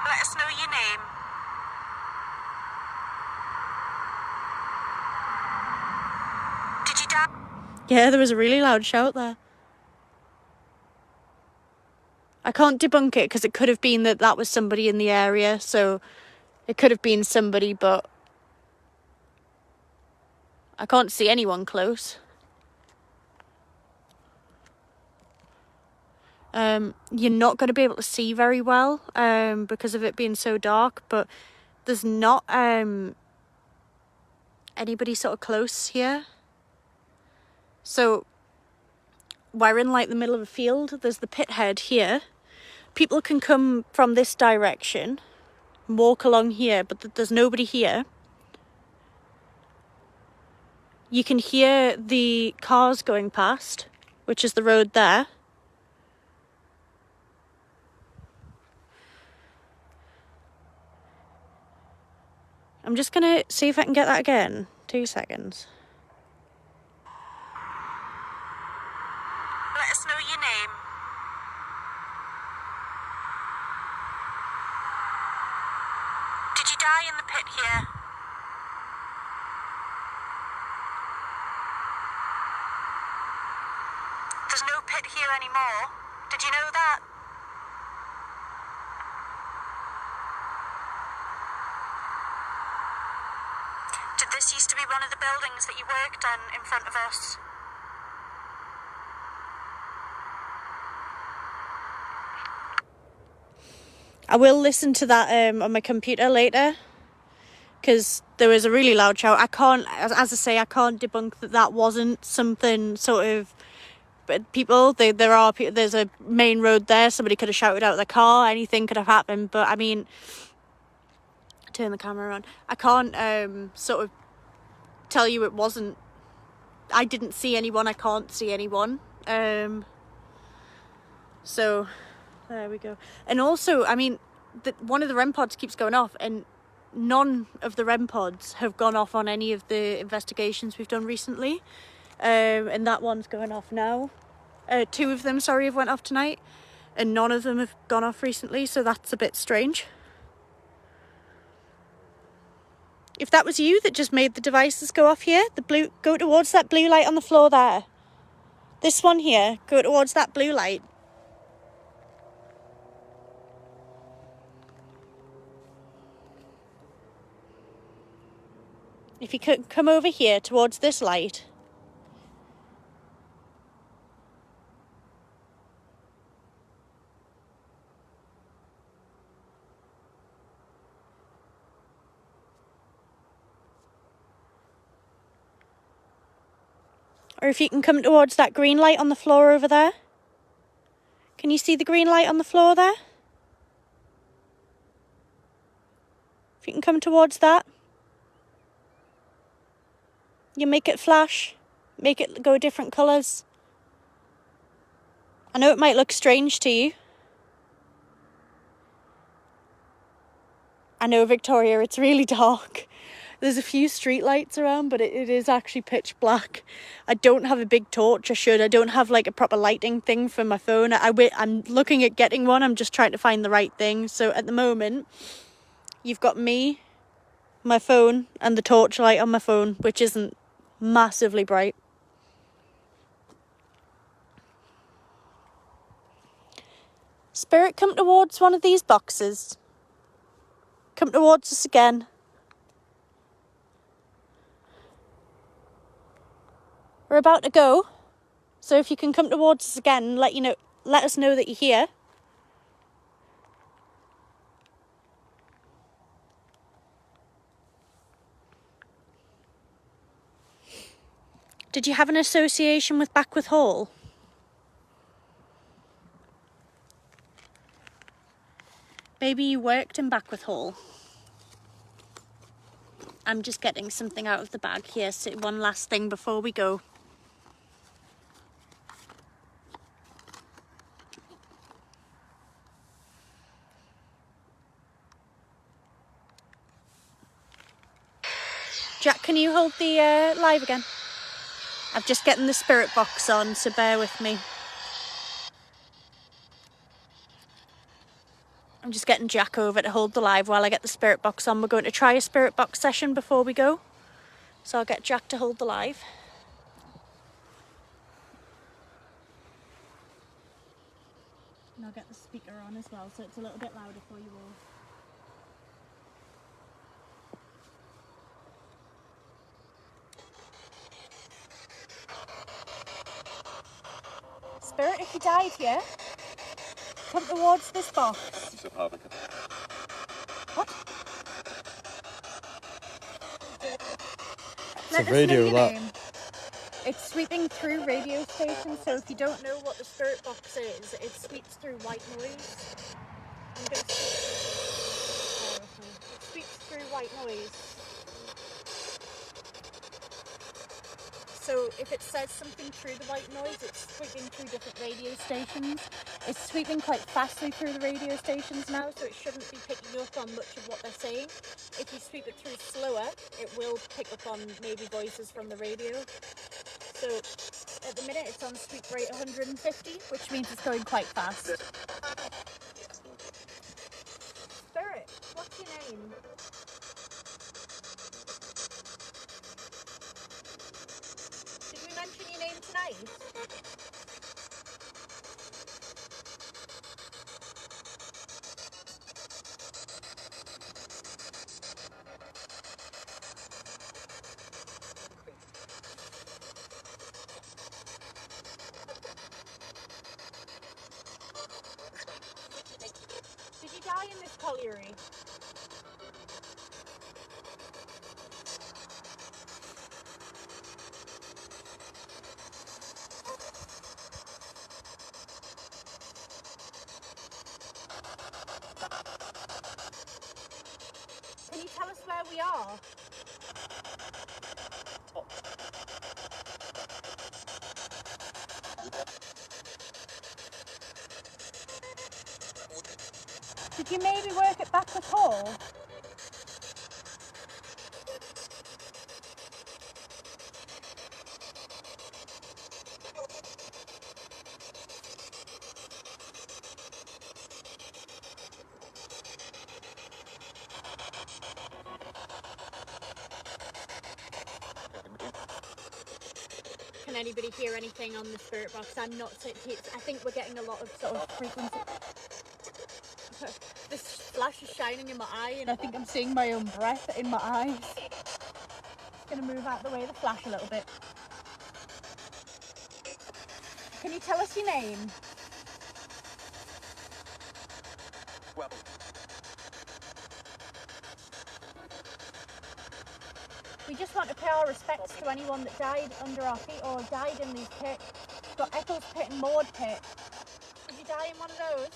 Let us know your name. Did you die? Yeah, there was a really loud shout there. I can't debunk it because it could have been that was somebody in the area, so it could have been somebody, but I can't see anyone close. You're not going to be able to see very well because of it being so dark, but there's not anybody sort of close here. So we're in like the middle of a field. There's the pit head here. People can come from this direction, walk along here, but there's nobody here. You can hear the cars going past, which is the road there. I'm just going to see if I can get that again. 2 seconds. Let us know your name. Did you die in the pit here? There's no pit here anymore. Did you know that? Did this used to be one of the buildings that you worked on in front of us? I will listen to that on my computer later, because there was a really loud shout. I can't, as I say, I can't debunk that wasn't something sort of. But people, there's a main road there. Somebody could have shouted out of the car. Anything could have happened. But I mean, turn the camera on. I can't sort of tell you it wasn't. I didn't see anyone. I can't see anyone. So there we go. And also, I mean, one of the REM pods keeps going off, and none of the REM pods have gone off on any of the investigations we've done recently. And that one's going off now. 2 of them, have went off tonight, and none of them have gone off recently, so that's a bit strange. If that was you that just made the devices go off here, go towards that blue light on the floor there. This one here, go towards that blue light. If you could come over here towards this light. Or if you can come towards that green light on the floor over there. Can you see the green light on the floor there? If you can come towards that. You make it flash. Make it go different colours. I know it might look strange to you. I know, Victoria, it's really dark. There's a few street lights around, but it is actually pitch black. I don't have a big torch. I don't have like a proper lighting thing for my phone. I'm looking at getting one. I'm just trying to find the right thing. So at the moment, you've got me, my phone, and the torch light on my phone, which isn't massively bright. Spirit, come towards one of these boxes. Come towards us again. We're about to go, so if you can come towards us again and let us know that you're here. Did you have an association with Backworth Hall? Maybe you worked in Backworth Hall. I'm just getting something out of the bag here, so one last thing before we go. Jack, can you hold the live again? I'm just getting the spirit box on, so bear with me. I'm just getting Jack over to hold the live while I get the spirit box on. We're going to try a spirit box session before we go. So I'll get Jack to hold the live. And I'll get the speaker on as well, so it's a little bit louder for you all. Spirit, if you died here, come towards this box. What? It's a radio, that. It's sweeping through radio stations, so if you don't know what the spirit box is, it sweeps through white noise. I'm going to bear with me. It sweeps through white noise. So if it says something through the white noise, it's sweeping through different radio stations. It's sweeping quite fastly through the radio stations now, so it shouldn't be picking up on much of what they're saying. If you sweep it through slower, it will pick up on maybe voices from the radio. So at the minute it's on sweep rate 150, which means it's going quite fast. Spirit, what's your name? Did we mention your name tonight? Did you die in this colliery? Can you tell us where we are? Did you maybe work at Backworth Hall? Can anybody hear anything on the spirit box? I'm not. I think we're getting a lot of sort of frequency. This flash is shining in my eye, and I think I'm seeing my own breath in my eyes. Gonna move out the way of the flash a little bit. Can you tell us your name? Well, We just want to pay our respects to anyone that died under our feet or died in these pits. We've got Eccles pit and Maud pit. Did you die in one of those?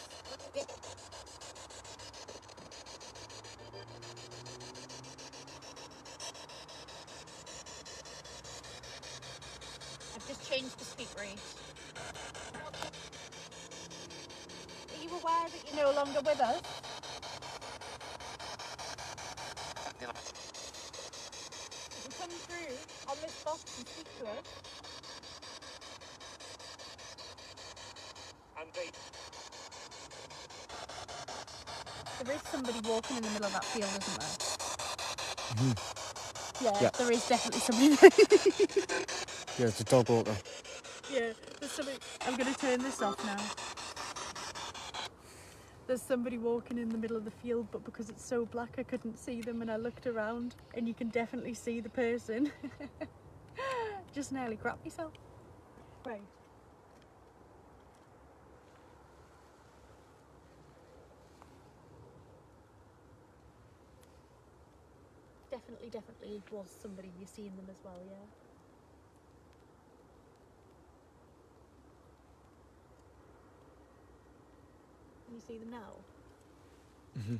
I've just changed the speak rate. Are you aware that you're no longer with us? You can come through on this box and speak to us. There is somebody walking in the middle of that field, isn't there? Yeah, there is definitely somebody there. yeah, it's a dog walker. Yeah, there's somebody. I'm going to turn this off now. There's somebody walking in the middle of the field, but because it's so black I couldn't see them, and I looked around and you can definitely see the person. Just nearly crap yourself. Right. Definitely was somebody. You're seeing them as well, yeah? Can you see them now? Mm-hmm.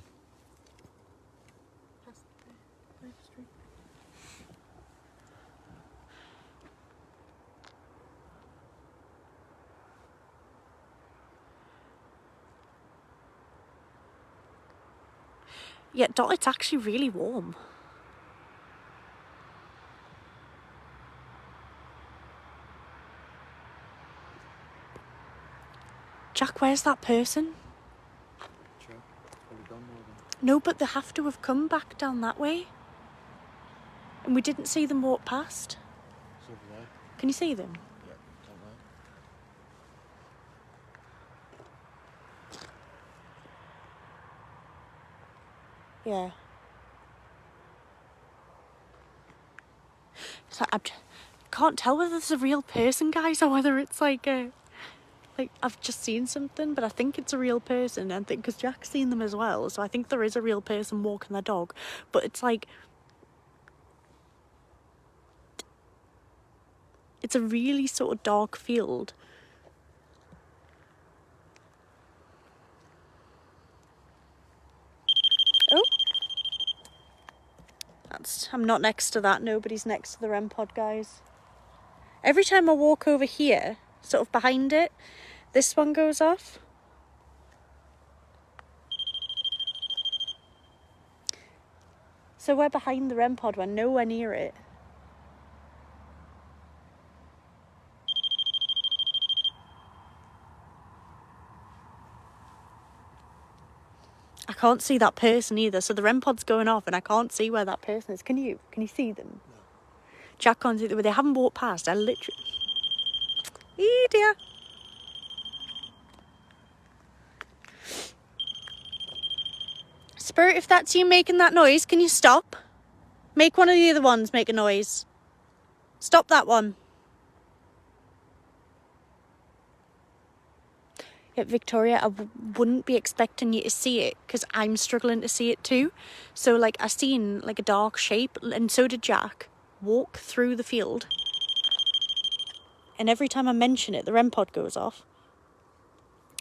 Past the street. Yeah, Dot, it's actually really warm. Jack, where's that person? Sure. It's probably gone more than. No, but they have to have come back down that way. And we didn't see them walk past. It's over there. Can you see them? Yeah, don't know. Yeah. So I can't tell whether it's a real person, guys, or whether it's like I've just seen something, but I think it's a real person. And because Jack's seen them as well, so I think there is a real person walking their dog. But it's like It's a really sort of dark field. Oh. I'm not next to that. Nobody's next to the REM pod, guys. Every time I walk over here, sort of behind it, this one goes off. So we're behind the REM pod, we're nowhere near it. I can't see that person either, so the REM pod's going off and I can't see where that person is. Can you see them? No. Jack can't see them, they haven't walked past. I literally... Eee, dear. Spirit, if that's you making that noise, can you stop? Make one of the other ones make a noise. Stop that one. Yeah, Victoria, I wouldn't be expecting you to see it because I'm struggling to see it too. So, like, I seen, like, a dark shape, and so did Jack, walk through the field. And every time I mention it, the REM pod goes off.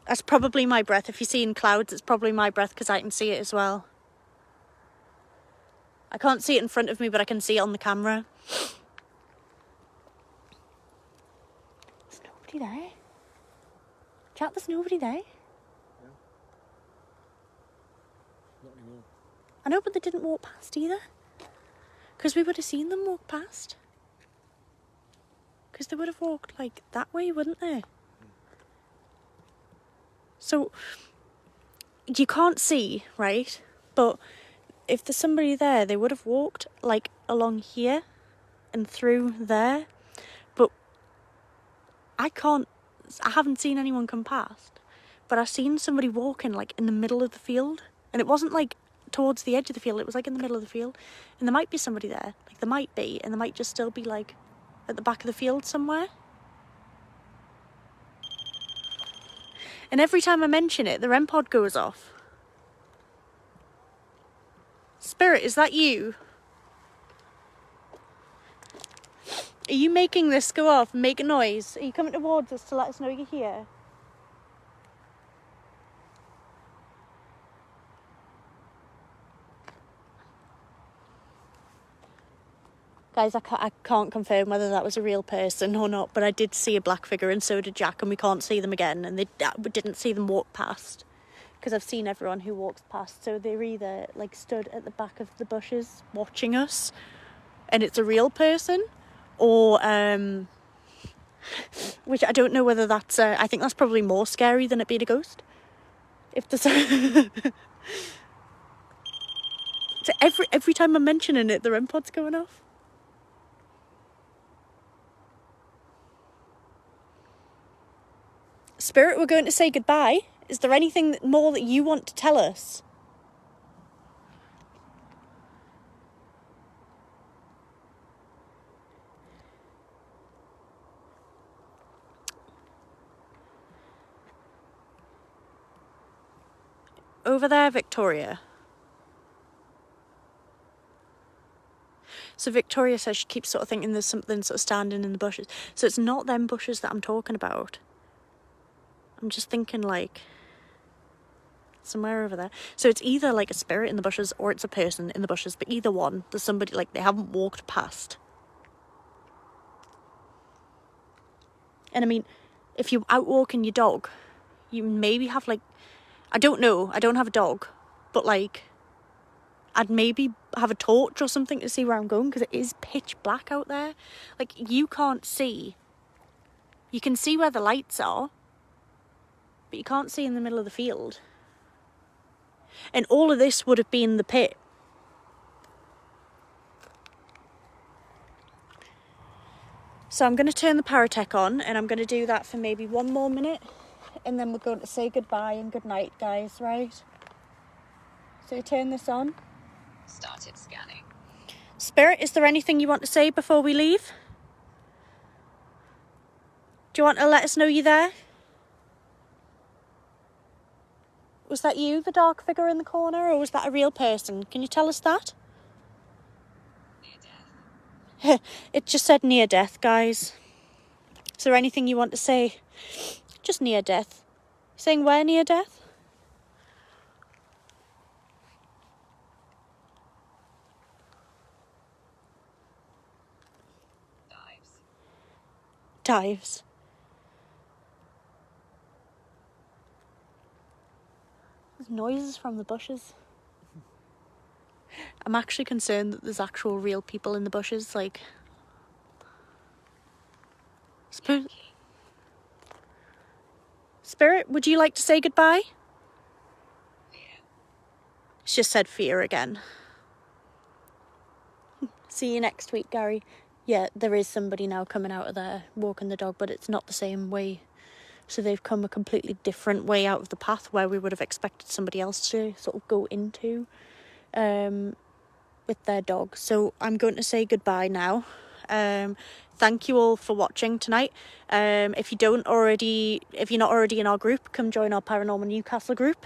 That's probably my breath. If you see in clouds, it's probably my breath because I can see it as well. I can't see it in front of me, but I can see it on the camera. There's nobody there. Jack, there's nobody there. Yeah. Not anymore. I know, but they didn't walk past either. Because we would have seen them walk past. Because they would have walked, like, that way, wouldn't they? So, you can't see, right? But if there's somebody there, they would have walked, like, along here and through there. But I haven't seen anyone come past. But I've seen somebody walking, like, in the middle of the field. And it wasn't, like, towards the edge of the field. It was, like, in the middle of the field. And there might be somebody there. Like, there might be. And there might just still be, like, at the back of the field somewhere. And every time I mention it, the REM pod goes off. Spirit, is that you? Are you making this go off and make a noise? Are you coming towards us to let us know you're here? Guys, I can't confirm whether that was a real person or not, but I did see a black figure and so did Jack, and we can't see them again, and we didn't see them walk past, because I've seen everyone who walks past, so they're either, like, stood at the back of the bushes watching us, and it's a real person, or, which I don't know whether that's, I think that's probably more scary than it being a ghost. If there's... So every time I'm mentioning it, the REM pod's going off. Spirit, we're going to say goodbye. Is there anything more that you want to tell us? Over there, Victoria. So Victoria says she keeps sort of thinking there's something sort of standing in the bushes. So it's not them bushes that I'm talking about. I'm just thinking, like, somewhere over there. So it's either, like, a spirit in the bushes or it's a person in the bushes. But either one, there's somebody, like, they haven't walked past. And, I mean, if you're out walking your dog, you maybe have, like... I don't know. I don't have a dog. But, like, I'd maybe have a torch or something to see where I'm going, because it is pitch black out there. Like, you can't see. You can see where the lights are, but you can't see in the middle of the field. And all of this would have been the pit. So I'm going to turn the Paratech on, and I'm going to do that for maybe 1 more minute, and then we're going to say goodbye and good night, guys, right? So you turn this on. Started scanning. Spirit, is there anything you want to say before we leave? Do you want to let us know you're there? Was that you, the dark figure in the corner, or was that a real person? Can you tell us that? Near death. It just said near death, guys. Is there anything you want to say? Just near death. Saying where near death? Dives. Dives. There's noises from the bushes. I'm actually concerned that there's actual real people in the bushes, like... Spirit, would you like to say goodbye? Fear. She just said fear again. See you next week, Gary. Yeah, there is somebody now coming out of there walking the dog, but it's not the same way. So they've come a completely different way out of the path where we would have expected somebody else to sort of go into with their dog. So I'm going to say goodbye now. Thank you all for watching tonight. If you're not already in our group, come join our Paranormal Newcastle group.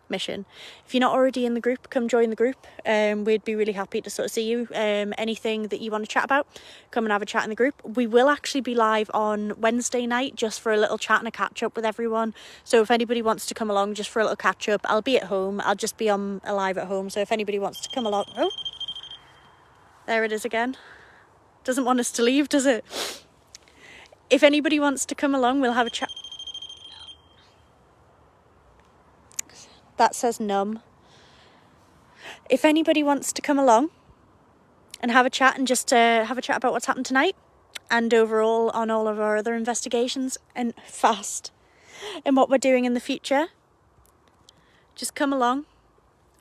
Mission. If you're not already in the group, come join the group. We'd be really happy to sort of see you. Anything that you want to chat about, come and have a chat in the group. We will actually be live on Wednesday night just for a little chat and a catch up with everyone. So if anybody wants to come along just for a little catch up, I'll be at home. I'll just be on live at home. So if anybody wants to come along, oh, there it is again. Doesn't want us to leave, does it? If anybody wants to come along, we'll have a chat. That says numb. If anybody wants to come along and have a chat and just have a chat about what's happened tonight and overall on all of our other investigations and fast and what we're doing in the future, just come along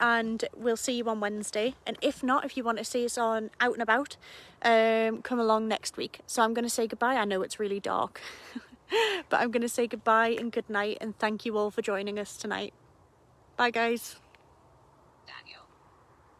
and we'll see you on Wednesday. And if not, if you want to see us on out and about, come along next week. So I'm going to say goodbye. I know it's really dark, but I'm going to say goodbye and good night and thank you all for joining us tonight. Bye guys.